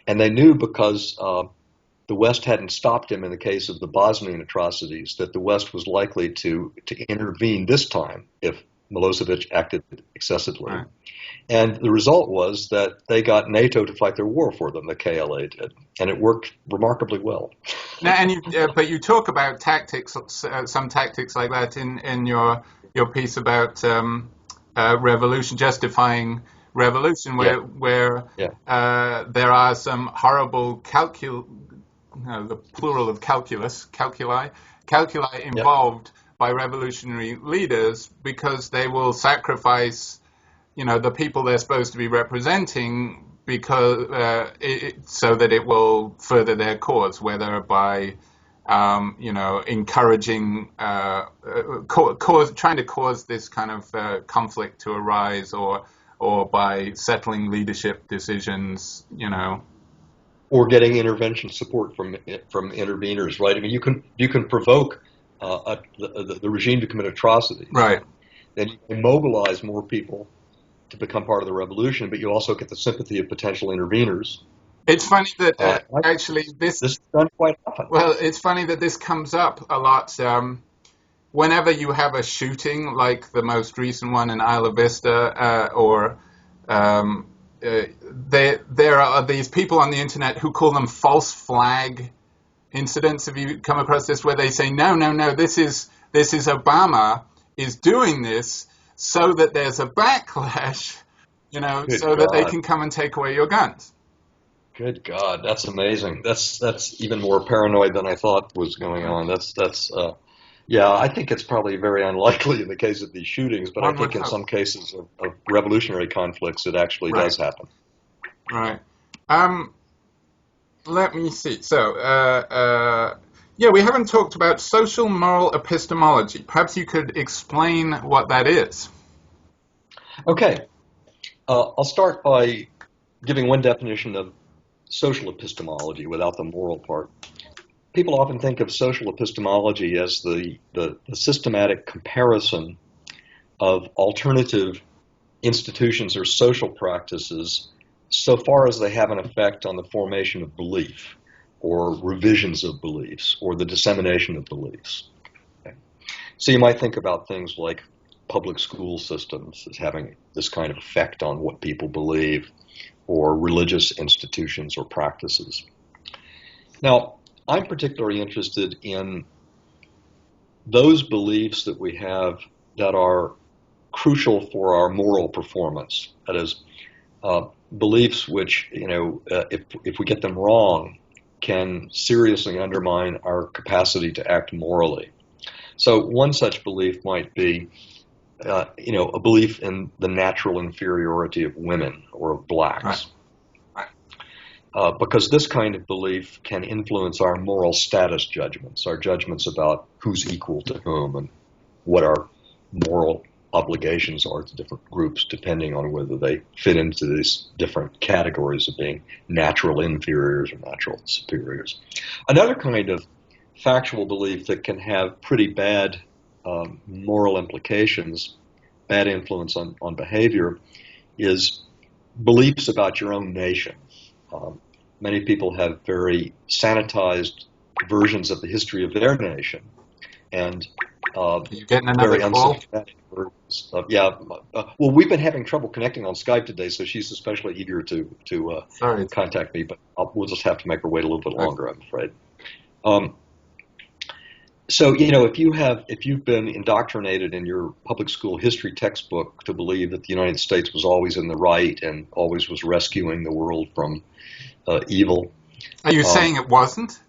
And they knew because the West hadn't stopped him in the case of the Bosnian atrocities that the West was likely to intervene this time if Milosevic acted excessively. Right. And the result was that they got NATO to fight their war for them, the KLA did, and it worked remarkably well. Now, but you talk about tactics, some tactics like that in your piece about revolution, justifying revolution, where there are some horrible the plural of calculi involved by revolutionary leaders because they will sacrifice, you know, the people they're supposed to be representing because so that it will further their cause, whether by encouraging, trying to cause this kind of conflict to arise, or by settling leadership decisions, or getting intervention support from interveners, right? I mean, you can provoke the regime to commit atrocities, right? Then you can mobilize more people to become part of the revolution, but you also get the sympathy of potential interveners. It's funny that actually this is done quite often. Well, it's funny that this comes up a lot. Whenever you have a shooting, like the most recent one in Isla Vista, there are these people on the internet who call them false flag incidents. Have you come across this, where they say, no, this is Obama is doing this so that there's a backlash, so that they can come and take away your guns. Good God, that's amazing. That's even more paranoid than I thought was going on. Yeah, I think it's probably very unlikely in the case of these shootings, but I think in some cases of revolutionary conflicts, it actually does happen. Right. Let me see. So, we haven't talked about social moral epistemology. Perhaps you could explain what that is. Okay. I'll start by giving one definition of social epistemology without the moral part. People often think of social epistemology as the systematic comparison of alternative institutions or social practices so far as they have an effect on the formation of belief or revisions of beliefs or the dissemination of beliefs. Okay. So you might think about things like public school systems as having this kind of effect on what people believe, or religious institutions or practices. Now, I'm particularly interested in those beliefs that we have that are crucial for our moral performance. That is, beliefs which, if we get them wrong, can seriously undermine our capacity to act morally. So one such belief might be a belief in the natural inferiority of women or of blacks. Right. Because this kind of belief can influence our moral status judgments, our judgments about who's equal to whom and what our moral obligations are to different groups, depending on whether they fit into these different categories of being natural inferiors or natural superiors. Another kind of factual belief that can have pretty bad moral implications, bad influence on behavior, is beliefs about your own nation. Many people have very sanitized versions of the history of their nation, and very unsympathetic versions of, well, we've been having trouble connecting on Skype today, so she's especially eager to contact me, but we'll just have to make her wait a little bit longer, I'm afraid. So, if you've been indoctrinated in your public school history textbook to believe that the United States was always in the right and always was rescuing the world from evil. Are you saying it wasn't?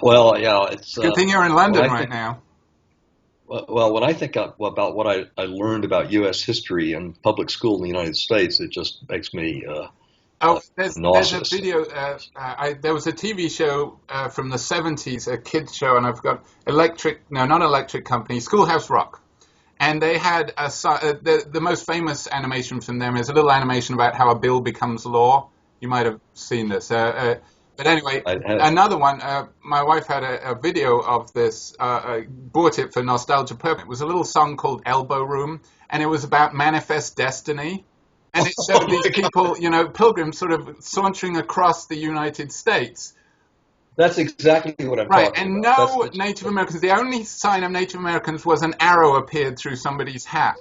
Well, yeah, it's... Good thing you're in London right now. Well, when I think about what I learned about U.S. history and public school in the United States, it just makes me... there's a video. There was a TV show from the 70s, a kids show, and I've got not Electric Company, Schoolhouse Rock. And they had the most famous animation from them is a little animation about how a bill becomes law. You might have seen this. But anyway, another one, my wife had a video of this, bought it for nostalgia purpose. It was a little song called Elbow Room, and it was about manifest destiny. And it showed these people, pilgrims sort of sauntering across the United States. That's exactly what I'm talking about. And no Native Americans, the only sign of Native Americans was an arrow appeared through somebody's hat.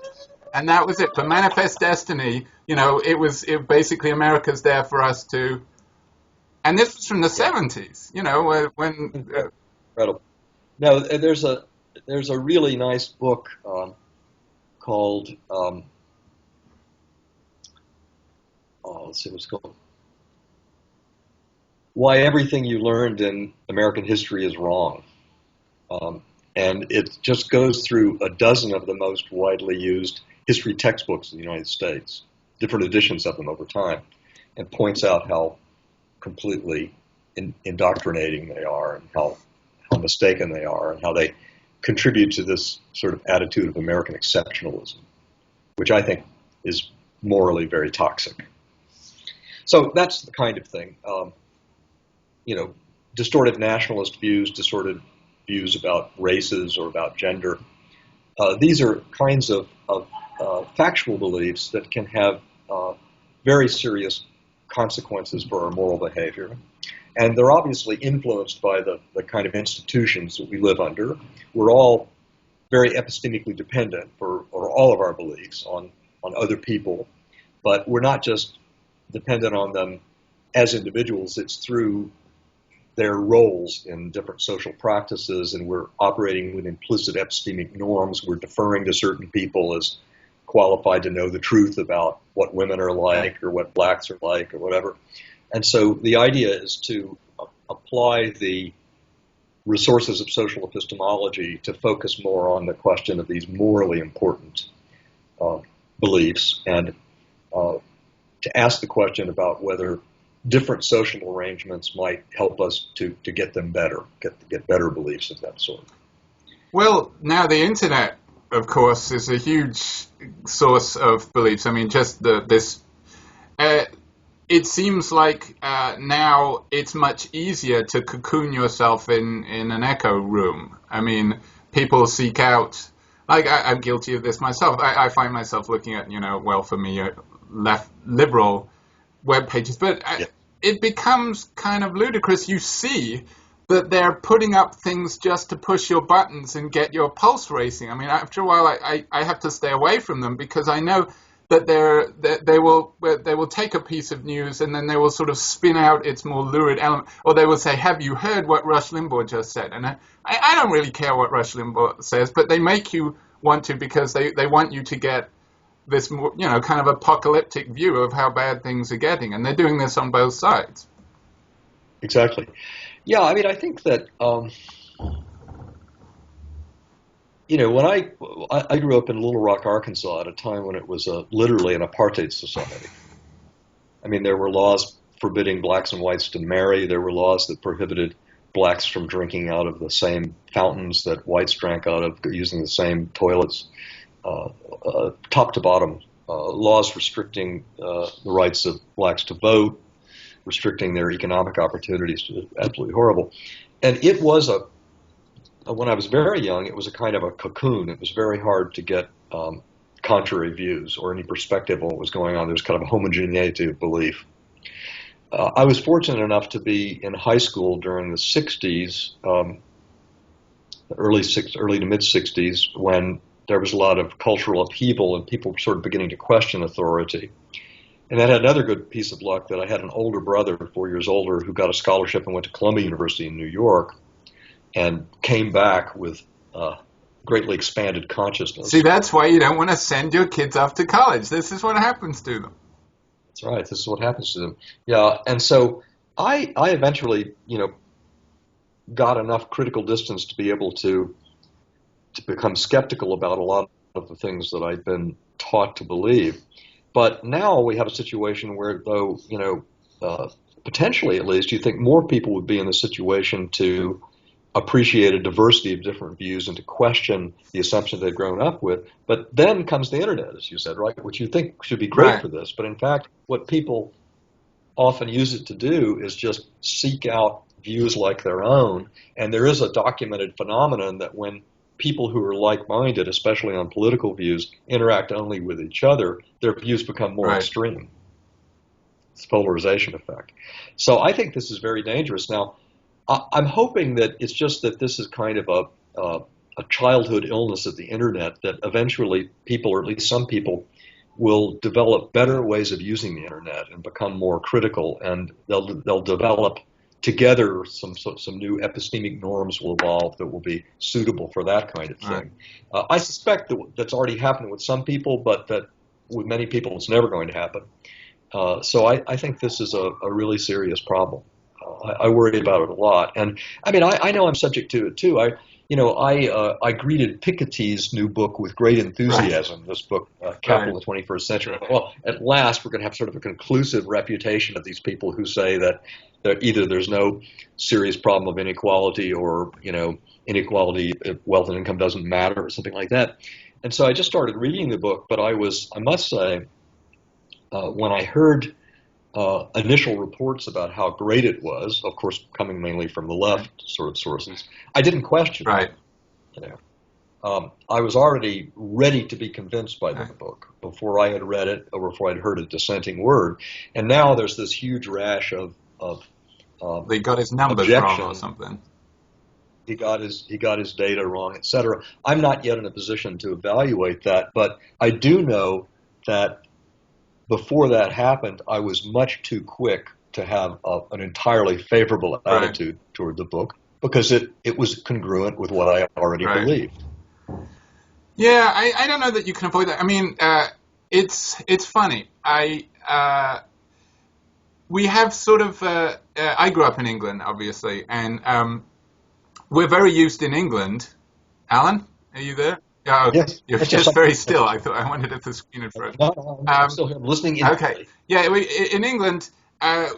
And that was it. For manifest destiny, it basically America's there for us to... And this was from the 70s, when... Incredible. Now, there's a really nice book called... let's see what's it called. Why Everything You Learned in American History is Wrong. And it just goes through a dozen of the most widely used history textbooks in the United States, different editions of them over time. and points out how completely indoctrinating they are, and how mistaken they are, and how they contribute to this sort of attitude of American exceptionalism, which I think is morally very toxic. So that's the kind of thing. Distorted nationalist views, distorted views about races or about gender. These are kinds of factual beliefs that can have very serious consequences for our moral behavior. And they're obviously influenced by the kind of institutions that we live under. We're all very epistemically dependent for all of our beliefs on other people, but we're not just dependent on them as individuals. It's through their roles in different social practices, and we're operating with implicit epistemic norms. We're deferring to certain people as qualified to know the truth about what women are like or what blacks are like or whatever. And so the idea is to apply the resources of social epistemology to focus more on the question of these morally important beliefs, and to ask the question about whether different social arrangements might help us to get them better, get better beliefs of that sort. Well, now the internet, of course, is a huge source of beliefs. I mean, just it seems like now it's much easier to cocoon yourself in an echo room. I mean, people seek out, like I'm guilty of this myself. I find myself looking at, well, for me, left liberal web pages, but it becomes kind of ludicrous. You see that they're putting up things just to push your buttons and get your pulse racing. I mean, after a while, I have to stay away from them, because I know that they will take a piece of news and then they will sort of spin out its more lurid element, or they will say, "Have you heard what Rush Limbaugh just said?" And I don't really care what Rush Limbaugh says, but they make you want to, because they want you to get this, kind of apocalyptic view of how bad things are getting, and they're doing this on both sides. Exactly. Yeah, I mean, I think that when I grew up in Little Rock, Arkansas, at a time when it was literally an apartheid society. I mean, there were laws forbidding blacks and whites to marry. There were laws that prohibited blacks from drinking out of the same fountains that whites drank out of, using the same toilets. Top to bottom, laws restricting the rights of blacks to vote, restricting their economic opportunities. Absolutely horrible. And it was when I was very young, it was a kind of a cocoon. It was very hard to get contrary views or any perspective on what was going on. There was kind of a homogeneity of belief. I was fortunate enough to be in high school during the 60s, early to mid 60s, when there was a lot of cultural upheaval and people were sort of beginning to question authority. And that had another good piece of luck, that I had an older brother, 4 years older, who got a scholarship and went to Columbia University in New York and came back with greatly expanded consciousness. See, that's why you don't want to send your kids off to college. This is what happens to them. That's right. This is what happens to them. Yeah. And so I eventually, got enough critical distance to be able to become skeptical about a lot of the things that I'd been taught to believe. But now we have a situation where, though, potentially at least, you think more people would be in the situation to appreciate a diversity of different views and to question the assumptions they've grown up with. But then comes the internet, as you said, right, which you think should be great for this. But in fact, what people often use it to do is just seek out views like their own. And there is a documented phenomenon that when people who are like-minded, especially on political views, interact only with each other, their views become more extreme. It's a polarization effect. So I think this is very dangerous. Now, I'm hoping that it's just that this is kind of a childhood illness of the internet, that eventually people, or at least some people, will develop better ways of using the internet and become more critical, and they'll develop together some new epistemic norms will evolve that will be suitable for that kind of thing. I suspect that's already happening with some people, but that with many people it's never going to happen. So I think this is a really serious problem. I worry about it a lot. And I mean, I know I'm subject to it too. I greeted Piketty's new book with great enthusiasm. Right. This book, Capital of the 21st Century. Well, at last we're going to have sort of a conclusive refutation of these people who say that either there's no serious problem of inequality, or inequality, wealth and income doesn't matter, or something like that. And so I just started reading the book, but I must say, when I heard initial reports about how great it was, of course, coming mainly from the left sort of sources, I didn't question it. I was already ready to be convinced by the book before I had read it or before I'd heard a dissenting word. And now there's this huge rash of they got his numbers objection. Wrong or something. He got his data wrong, etc. I'm not yet in a position to evaluate that, but I do know that before that happened, I was much too quick to have an entirely favorable attitude toward the book, because it was congruent with what I already believed. Yeah, I don't know that you can avoid that. I mean, it's funny. We have sort of. I grew up in England, obviously, and we're very used in England. Alan, are you there? Oh, yes. You're just very still. I thought I wondered if the screen had frozen. No, I'm still here. I'm listening in. Okay. Yeah, in England,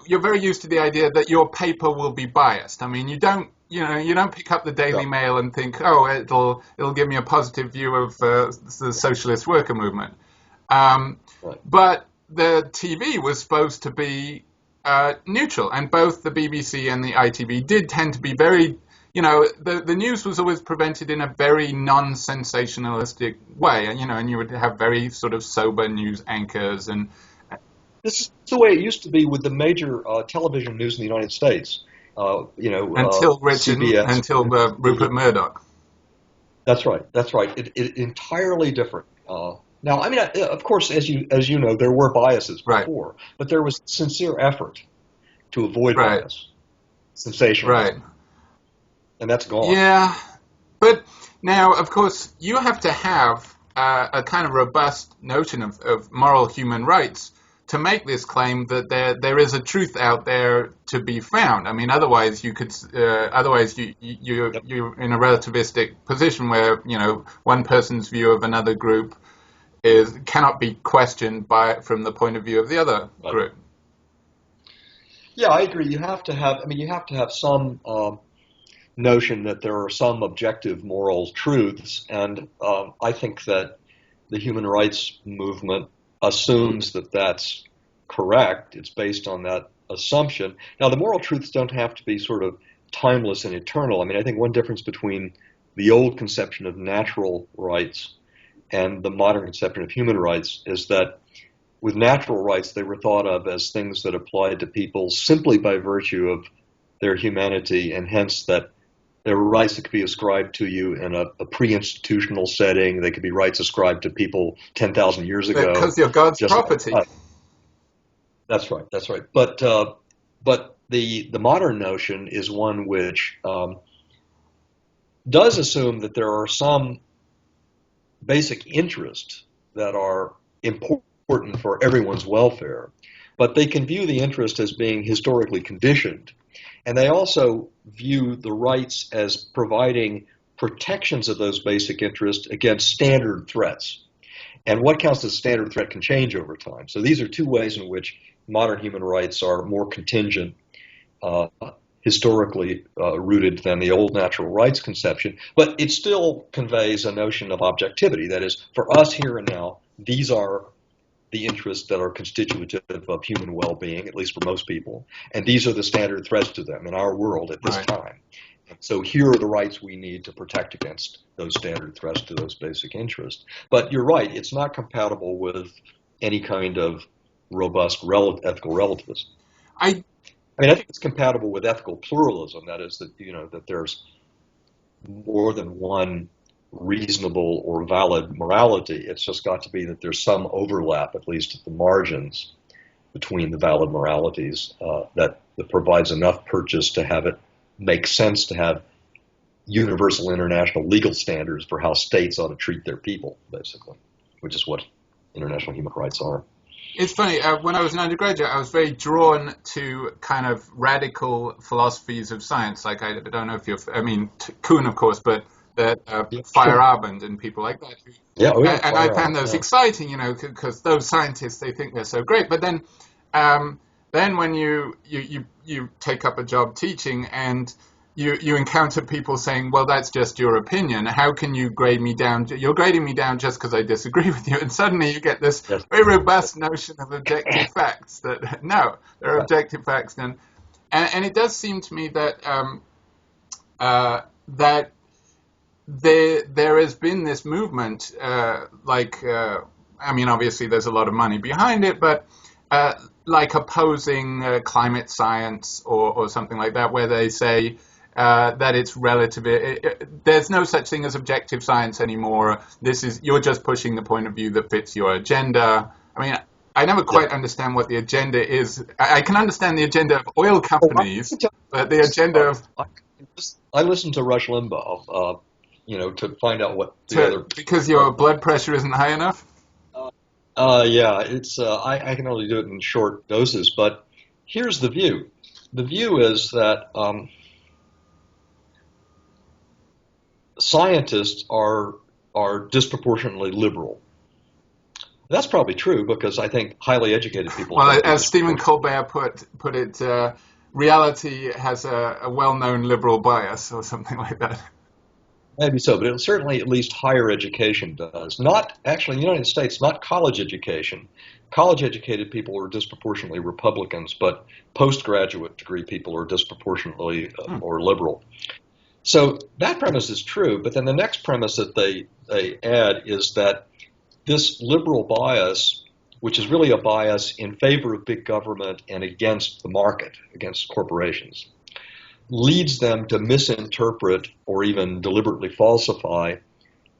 you're very used to the idea that your paper will be biased. I mean, you don't pick up the Daily Mail and think, oh, it'll give me a positive view of the socialist worker movement. But the TV was supposed to be neutral, and both the BBC and the ITV did tend to be very. The news was always presented in a very non-sensationalistic way, and you would have very sort of sober news anchors. And this is the way it used to be with the major television news in the United States. Until Rupert Murdoch. That's right. It entirely different. Now, I mean, of course, as you know, there were biases before, but there was sincere effort to avoid bias, sensationalism. And that's gone. Yeah, but now, of course, you have to have a kind of robust notion of moral human rights to make this claim that there is a truth out there to be found. I mean, otherwise you're in a relativistic position where one person's view of another group cannot be questioned from the point of view of the other group. Yeah, I agree. You have to have some notion that there are some objective moral truths, and I think that the human rights movement assumes that that's correct. It's based on that assumption. Now, the moral truths don't have to be sort of timeless and eternal. I mean, I think one difference between the old conception of natural rights and the modern conception of human rights is that with natural rights, they were thought of as things that applied to people simply by virtue of their humanity, and hence that there were rights that could be ascribed to you in a pre-institutional setting. They could be rights ascribed to people 10,000 years ago. Because you're God's property. That's right. But the modern notion is one which does assume that there are some basic interests that are important for everyone's welfare, but they can view the interest as being historically conditioned. And they also view the rights as providing protections of those basic interests against standard threats. And what counts as a standard threat can change over time. So these are two ways in which modern human rights are more contingent, historically rooted than the old natural rights conception. But it still conveys a notion of objectivity. That is, for us here and now, these are the interests that are constitutive of human well-being, at least for most people. And these are the standard threats to them in our world at this time. So here are the rights we need to protect against those standard threats to those basic interests. But you're right, it's not compatible with any kind of robust ethical relativism. I think it's compatible with ethical pluralism. That is that there's more than one reasonable or valid morality. It's just got to be that there's some overlap, at least at the margins, between the valid moralities that provides enough purchase to have it make sense to have universal international legal standards for how states ought to treat their people, basically, which is what international human rights are. It's funny, when I was an undergraduate, I was very drawn to kind of radical philosophies of science. Like, I don't know if Kuhn, of course, but that Yeah, sure. Feyerabend and people like that. Yeah, oh yeah, And I fire found out. those Yeah. exciting, because those scientists, they think they're so great. But then when you take up a job teaching and you encounter people saying, well, that's just your opinion. How can you grade me down? You're grading me down just because I disagree with you. And suddenly you get this Yes. very robust notion of objective facts that, no, there are Right. objective facts. And it does seem to me that that there has been this movement, I mean, obviously there's a lot of money behind it, but like opposing climate science or something like that, where they say that it's relative. There's no such thing as objective science anymore. You're just pushing the point of view that fits your agenda. I mean, I never Yeah. quite understand what the agenda is. I can understand the agenda of oil Oh, companies, but the agenda of I listened to Rush Limbaugh, to find out what the other. because your blood pressure isn't high enough. Yeah, it's I can only do it in short doses, but here's the view. The view is that scientists are disproportionately liberal. That's probably true because I think highly educated people. Well, tend to be as Stephen disproportionately. Colbert put it, reality has a well-known liberal bias or something like that. Maybe so, but certainly at least higher education does. Not actually in the United States, not college education. College educated people are disproportionately Republicans, but postgraduate degree people are disproportionately more liberal. So that premise is true, but then the next premise that they add is that this liberal bias, which is really a bias in favor of big government and against the market, against corporations, leads them to misinterpret or even deliberately falsify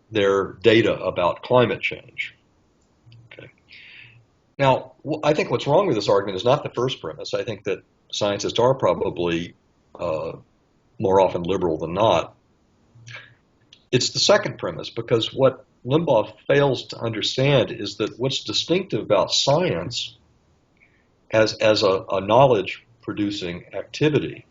their data about climate change. Okay. Now, I think what's wrong with this argument is not the first premise. I think that scientists are probably more often liberal than not. It's the second premise, because what Limbaugh fails to understand is that what's distinctive about science as a knowledge-producing activity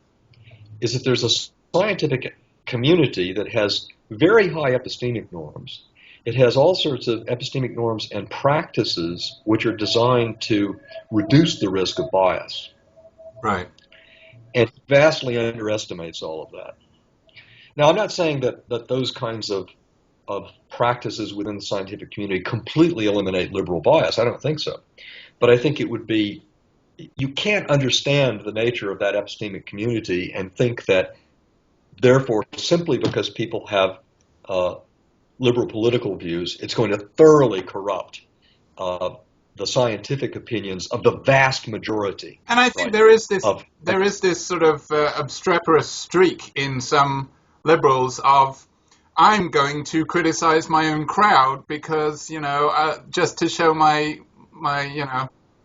is that there's a scientific community that has very high epistemic norms. It has all sorts of epistemic norms and practices which are designed to reduce the risk of bias. Right. And vastly underestimates all of that. Now, I'm not saying that those kinds of practices within the scientific community completely eliminate liberal bias. I don't think so. But I think it would be, you can't understand the nature of that epistemic community and think that, therefore, simply because people have liberal political views, it's going to thoroughly corrupt the scientific opinions of the vast majority. And I think right, there is this sort of obstreperous streak in some liberals of, I'm going to criticize my own crowd because, just to show my.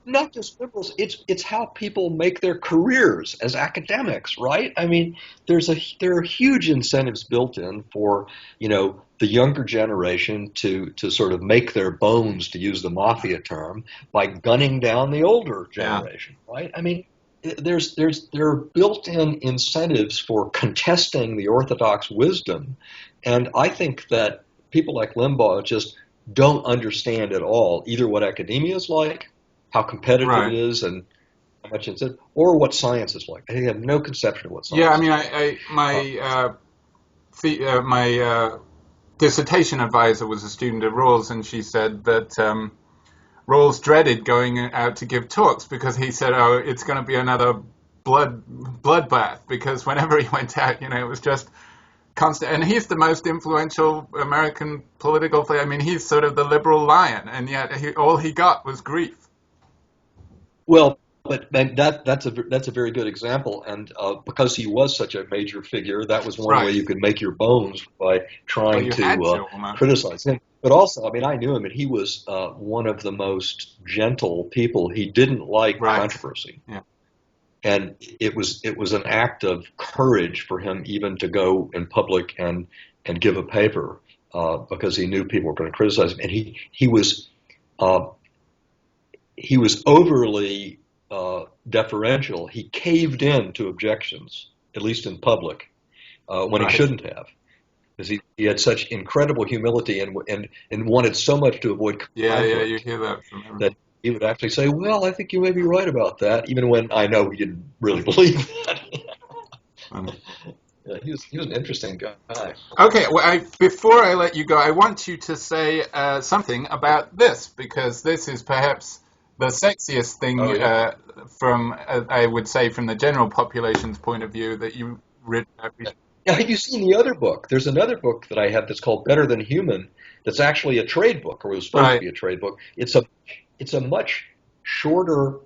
Not just liberals, it's how people make their careers as academics, right? I mean, there are huge incentives built in for, the younger generation to sort of make their bones, to use the mafia term, by gunning down the older generation, right? I mean, there are built-in incentives for contesting the orthodox wisdom, and I think that people like Limbaugh just don't understand at all either what academia is like, how competitive it is, and how much it's in, or what science is like. I think they have no conception of what science is like. My dissertation advisor was a student of Rawls, and she said that Rawls dreaded going out to give talks because he said, "Oh, it's going to be another bloodbath." Because whenever he went out, it was just constant. And he's the most influential American political figure. I mean, he's sort of the liberal lion, and yet all he got was grief. Well, but that's a very good example, and because he was such a major figure, that was one way you could make your bones by trying to criticize him. But also, I mean, I knew him, and he was one of the most gentle people. He didn't like controversy, and it was an act of courage for him even to go in public and give a paper because he knew people were going to criticize him, and he was overly deferential. He caved in to objections, at least in public, when he shouldn't have. because he had such incredible humility and wanted so much to avoid Yeah, conflict you hear that from everyone. that he would actually say, "Well, I think you may be right about that," even when I know he didn't really believe that. Yeah, he was an interesting guy. Okay, well, before I let you go, I want you to say something about this, because this is perhaps the sexiest thing Oh, yeah. from, I would say, from the general population's point of view that you read. Now, have you seen the other book? There's another book that I have that's called Better Than Human. That's actually a trade book, or it was supposed to Right. be a trade book. It's a much shorter,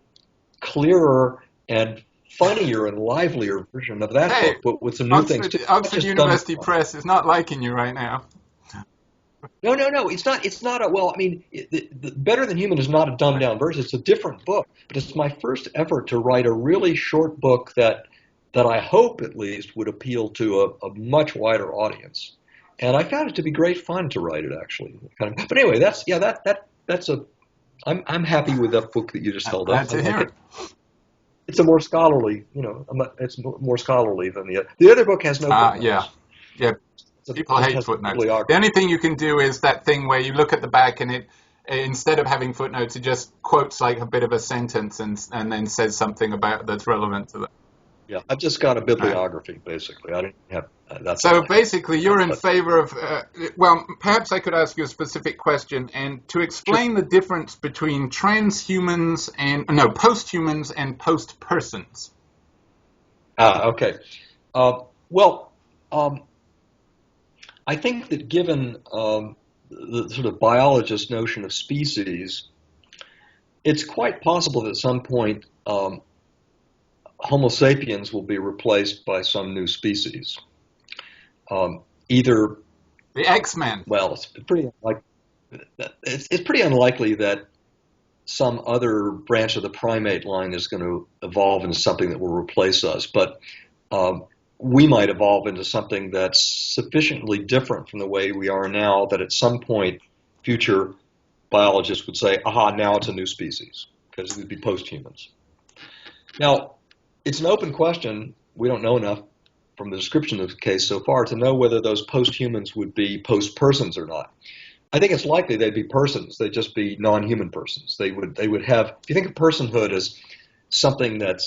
clearer, and funnier and livelier version of that Hey, book, but with some new things too. Not Oxford just dumb University stuff. Press is not liking you right now. No. It's not. It's not a. Well, I mean, the Better Than Human is not a dumbed down version. It's a different book, but it's my first effort to write a really short book that I hope at least would appeal to a much wider audience. And I found it to be great fun to write it, actually. But anyway, that's a. I'm happy with that book that you just held Glad up. to hear it. It's a more scholarly, it's more scholarly than the other book has no footnotes. Yeah. People hate footnotes. The only thing you can do is that thing where you look at the back and it, instead of having footnotes, it just quotes like a bit of a sentence and then says something about that's relevant to that. Yeah, I've just got a bibliography, basically. I didn't have that's. So basically, you're in favor of. Well, perhaps I could ask you a specific question, and to explain the difference between posthumans and post-persons. Okay. Well, I think that given the sort of biologist notion of species, it's quite possible that at some point Homo sapiens will be replaced by some new species. Either the X-Men. Well, it's pretty unlikely that some other branch of the primate line is going to evolve into something that will replace us, but we might evolve into something that's sufficiently different from the way we are now that at some point future biologists would say, aha, now it's a new species, because it would be post-humans. Now, it's an open question. We don't know enough from the description of the case so far to know whether those post-humans would be post-persons or not. I think it's likely they'd be persons. They'd just be non-human persons. They would have. If you think of personhood as something that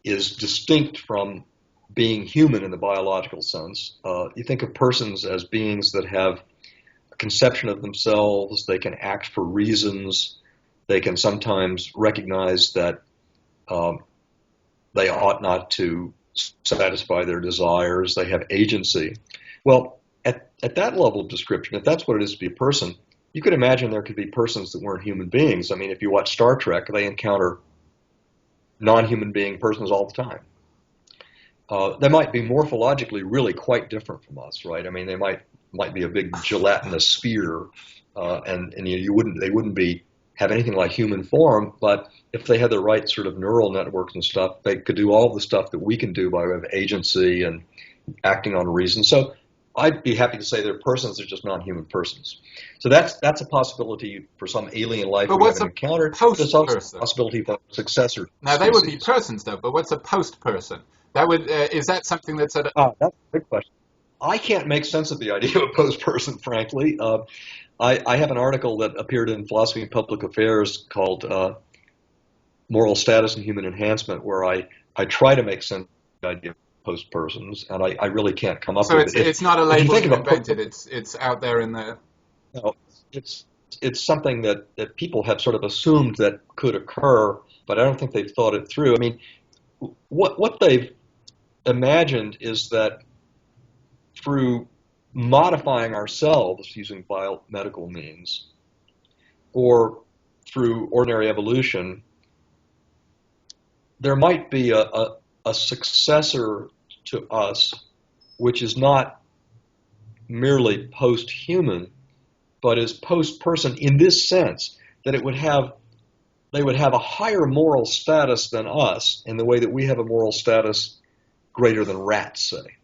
is distinct from being human in the biological sense, you think of persons as beings that have a conception of themselves. They can act for reasons. They can sometimes recognize that they ought not to satisfy their desires. They have agency. Well, at that level of description, if that's what it is to be a person, you could imagine there could be persons that weren't human beings. I mean, if you watch Star Trek, they encounter non-human being persons all the time. They might be morphologically really quite different from us, right? I mean, they might be a big gelatinous sphere, and they wouldn't have anything like human form, but if they had the right sort of neural networks and stuff, they could do all the stuff that we can do by way of agency and acting on reason. So I'd be happy to say they're persons, they're just non-human persons. So that's a possibility for some alien life we haven't encountered. There's also a possibility for successor Now, species. they would be persons, though, but what's a post-person? That would is that something that's at that's a good question. I can't make sense of the idea of a post-person, frankly. I have an article that appeared in Philosophy and Public Affairs called Moral Status and Human Enhancement, where I try to make sense of the idea of post-persons, and I really can't come up with it. So it's not a label you invented, it's out there in the... No, it's something that people have sort of assumed that could occur, but I don't think they've thought it through. I mean, what they've imagined is that through modifying ourselves using biomedical means or through ordinary evolution, there might be a successor to us which is not merely post-human, but is post-person in this sense, that they would have a higher moral status than us in the way that we have a moral status greater than rats, say.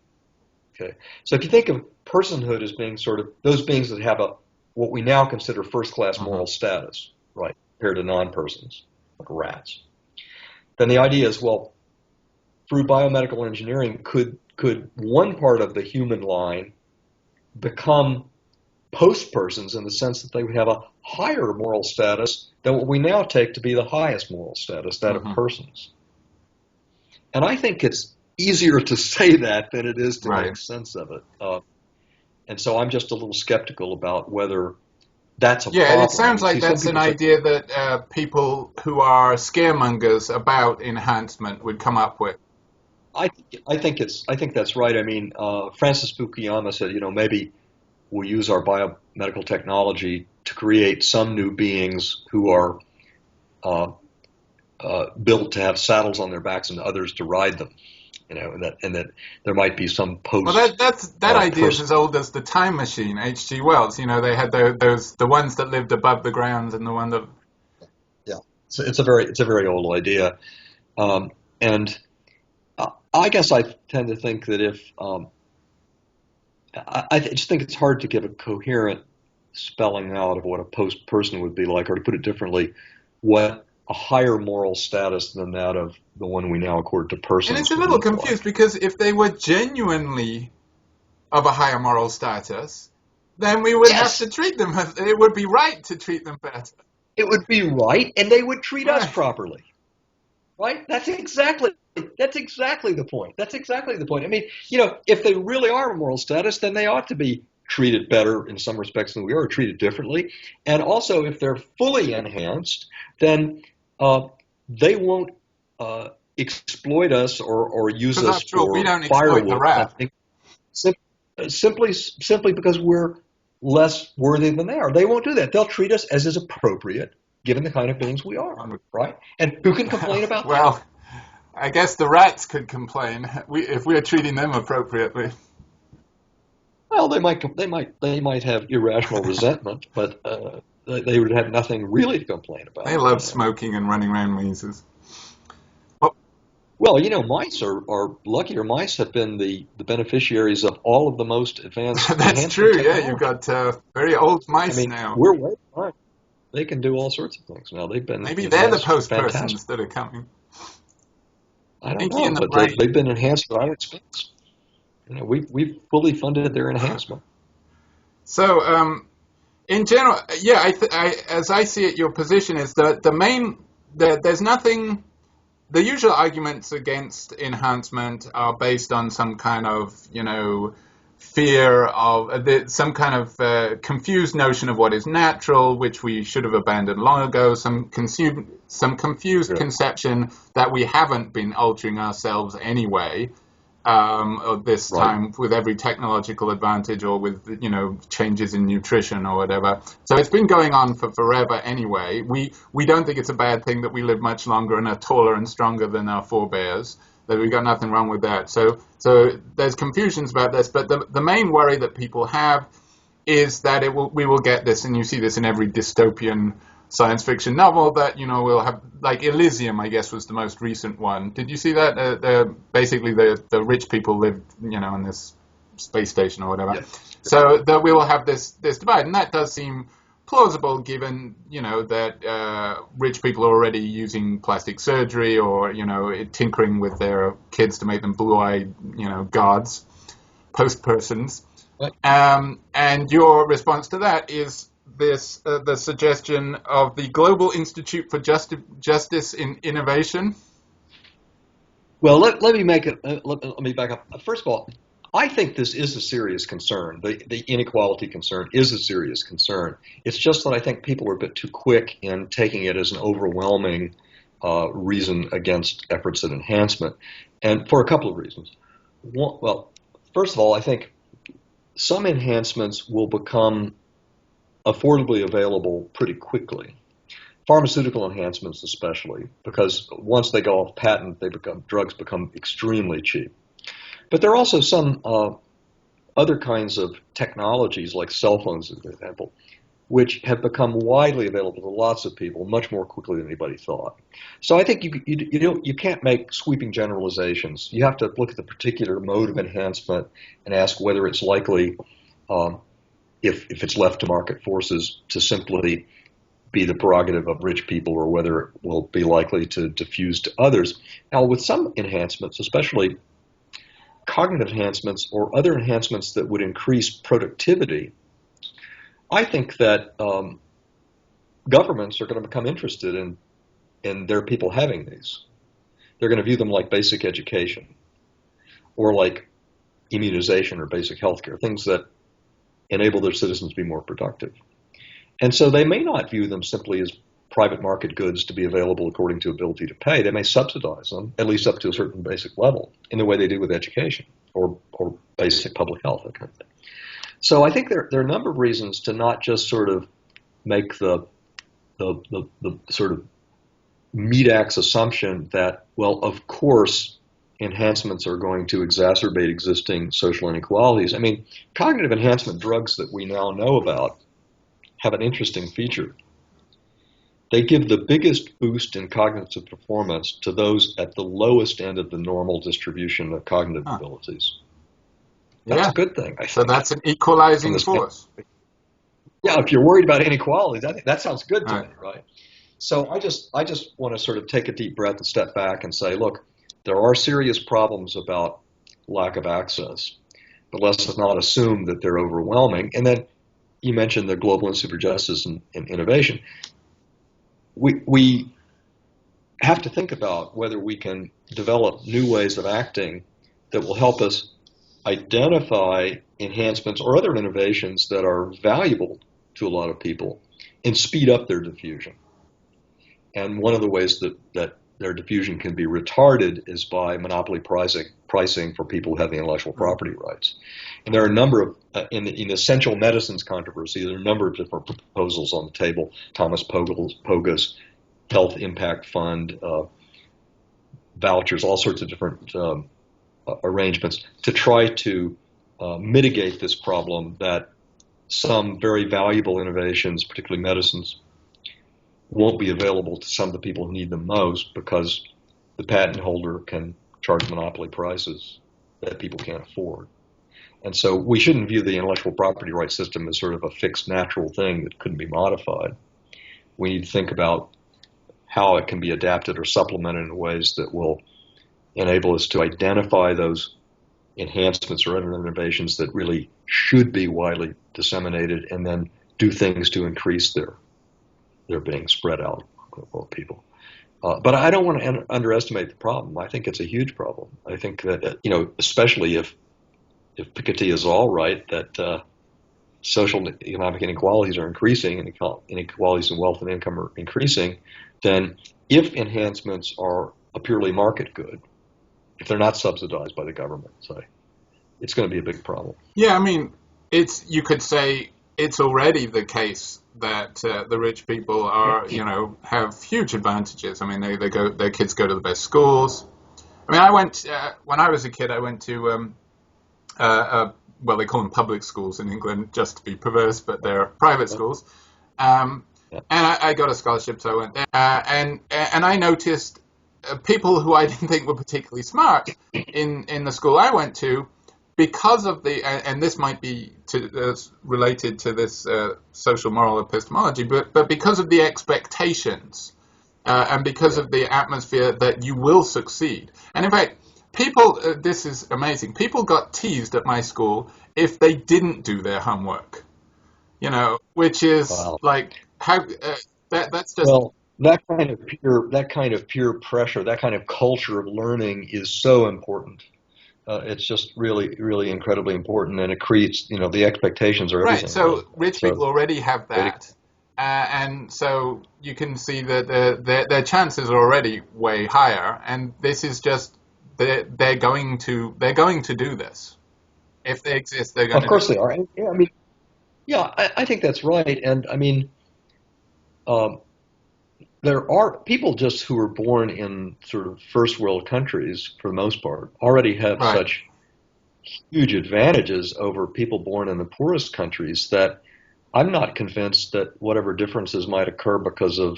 Okay, so if you think of personhood as being sort of those beings that have what we now consider first-class moral status, right, compared to non-persons, like rats, then the idea is, well, through biomedical engineering, could could one part of the human line become post-persons in the sense that they would have a higher moral status than what we now take to be the highest moral status, that of persons. And I think it's easier to say that than it is to make sense of it. And so I'm just a little skeptical about whether that's a problem. Yeah, it sounds like that's an idea that people who are scaremongers about enhancement would come up with. I think that's right. I mean, Francis Fukuyama said, maybe we'll use our biomedical technology to create some new beings who are built to have saddles on their backs and others to ride them. And that there might be some post. Well, that idea is as old as the Time Machine, H.G. Wells. They had the ones that lived above the ground and the one that. Yeah, it's a very old idea, and I guess I tend to think that if I just think it's hard to give a coherent spelling out of what a post-person would be like, or to put it differently, what a higher moral status than that of the one we now accord to persons. And it's a little confused because if they were genuinely of a higher moral status, then we would have to treat them. It would be right to treat them better. It would be right, and they would treat us properly. Right? That's exactly the point. That's exactly the point. I mean, if they really are a moral status, then they ought to be treated better in some respects than we are, treated differently. And also, if they're fully enhanced, then they won't exploit us or use us for we don't exploit the rat. Simply because we're less worthy than they are. They won't do that. They'll treat us as is appropriate, given the kind of beings we are, right? And who can complain about that? Well, I guess the rats could complain if we are treating them appropriately. Well, they might have irrational resentment, but they would have nothing really to complain about. They love smoking and running around mazes. Well, mice are luckier. Mice have been the beneficiaries of all of the most advanced. That's true. Technology. Yeah, you've got very old mice now. We're way behind. They can do all sorts of things now. Maybe they're the post-persons that are coming. I don't know, but they've been enhanced at our expense. We've fully funded their enhancement. So, in general, yeah, as I see it, your position is that there's nothing. The usual arguments against enhancement are based on some kind of, fear of some kind of confused notion of what is natural, which we should have abandoned long ago. Some confused conception that we haven't been altering ourselves anyway. This time with every technological advantage or with, changes in nutrition or whatever. So it's been going on for forever anyway. We don't think it's a bad thing that we live much longer and are taller and stronger than our forebears, that we've got nothing wrong with that. So there's confusions about this, but the main worry that people have is that we will get this, and you see this in every dystopian science fiction novel, that we'll have, like Elysium, I guess, was the most recent one. Did you see that? Basically the rich people lived in this space station or whatever. Yes. So that we will have this divide, and that does seem plausible given that rich people are already using plastic surgery or tinkering with their kids to make them blue-eyed gods, post-persons. Right. And your response to that is the suggestion of the Global Institute for Justice in Innovation? Well, let me make it. Let me back up. First of all, I think this is a serious concern. The inequality concern is a serious concern. It's just that I think people are a bit too quick in taking it as an overwhelming reason against efforts at enhancement, and for a couple of reasons. Well, first of all, I think some enhancements will become affordably available pretty quickly. Pharmaceutical enhancements especially, because once they go off patent, drugs become extremely cheap. But there are also some other kinds of technologies, like cell phones, for example, which have become widely available to lots of people much more quickly than anybody thought. So I think you can't make sweeping generalizations. You have to look at the particular mode of enhancement and ask whether it's likely, if it's left to market forces, to simply be the prerogative of rich people, or whether it will be likely to diffuse to others. Now, with some enhancements, especially cognitive enhancements or other enhancements that would increase productivity, I think that governments are going to become interested in their people having these. They're going to view them like basic education or like immunization or basic health care, things that enable their citizens to be more productive. And so they may not view them simply as private market goods to be available according to ability to pay. They may subsidize them, at least up to a certain basic level, in the way they do with education or basic public health, that kind of thing. So I think there are a number of reasons to not just sort of make the sort of meat axe assumption that, well, of course, enhancements are going to exacerbate existing social inequalities. I mean, cognitive enhancement drugs that we now know about have an interesting feature. They give the biggest boost in cognitive performance to those at the lowest end of the normal distribution of cognitive abilities. That's a good thing, I think. So that's an equalizing force. Yeah, if you're worried about inequalities, I think that sounds good to me, right? So I just want to sort of take a deep breath and step back and say, look, there are serious problems about lack of access, but let's not assume that they're overwhelming. And then you mentioned the Global Institute for Justice and Innovation. We have to think about whether we can develop new ways of acting that will help us identify enhancements or other innovations that are valuable to a lot of people and speed up their diffusion. And one of the ways that their diffusion can be retarded is by monopoly pricing for people who have the intellectual property rights. And there are a number of, in the essential medicines controversy, there are a number of different proposals on the table. Thomas Poga's Health Impact Fund, vouchers, all sorts of different arrangements to try to mitigate this problem that some very valuable innovations, particularly medicines, won't be available to some of the people who need them most because the patent holder can charge monopoly prices that people can't afford. And so we shouldn't view the intellectual property rights system as sort of a fixed natural thing that couldn't be modified. We need to think about how it can be adapted or supplemented in ways that will enable us to identify those enhancements or other innovations that really should be widely disseminated and then do things to increase their being spread out among people. But I don't want to underestimate the problem. I think it's a huge problem. I think that, especially if Piketty is all right, that social and economic inequalities are increasing and inequalities in wealth and income are increasing, then if enhancements are a purely market good, if they're not subsidized by the government, say, it's going to be a big problem. Yeah, I mean, you could say it's already the case that the rich people are, have huge advantages. I mean, their kids go to the best schools. I mean, when I was a kid, I went to, well, they call them public schools in England, just to be perverse, but they're private schools. And I got a scholarship, so I went there. And I noticed people who I didn't think were particularly smart in the school I went to, because of and this might be related to this social moral epistemology, but because of the expectations and because of the atmosphere that you will succeed. And in fact, people, this is amazing, people got teased at my school if they didn't do their homework, which is like, how, that's just... Well, that kind of peer pressure, that kind of culture of learning is so important. It's just really, really incredibly important, and it creates, the expectations are everything. Right, so rich people already have that, and so you can see that their chances are already way higher, and this is just, they're going to do this. If they exist, they're going to. Of course they are. Yeah, I mean, I think that's right, and I mean, there are people just who are born in sort of first world countries, for the most part, already have such huge advantages over people born in the poorest countries that I'm not convinced that whatever differences might occur because of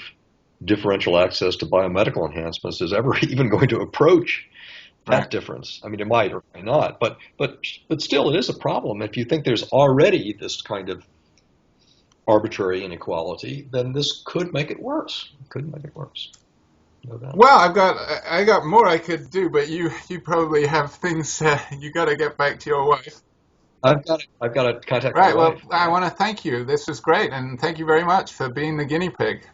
differential access to biomedical enhancements is ever even going to approach that difference. I mean, it might or may not, but still, it is a problem. If you think there's already this kind of arbitrary inequality, then this could make it worse. No doubt. Well, I got more I could do, but you probably have things you got to get back to your wife. I've got to contact my Right. Well, wife. I want to thank you. This was great, and thank you very much for being the guinea pig.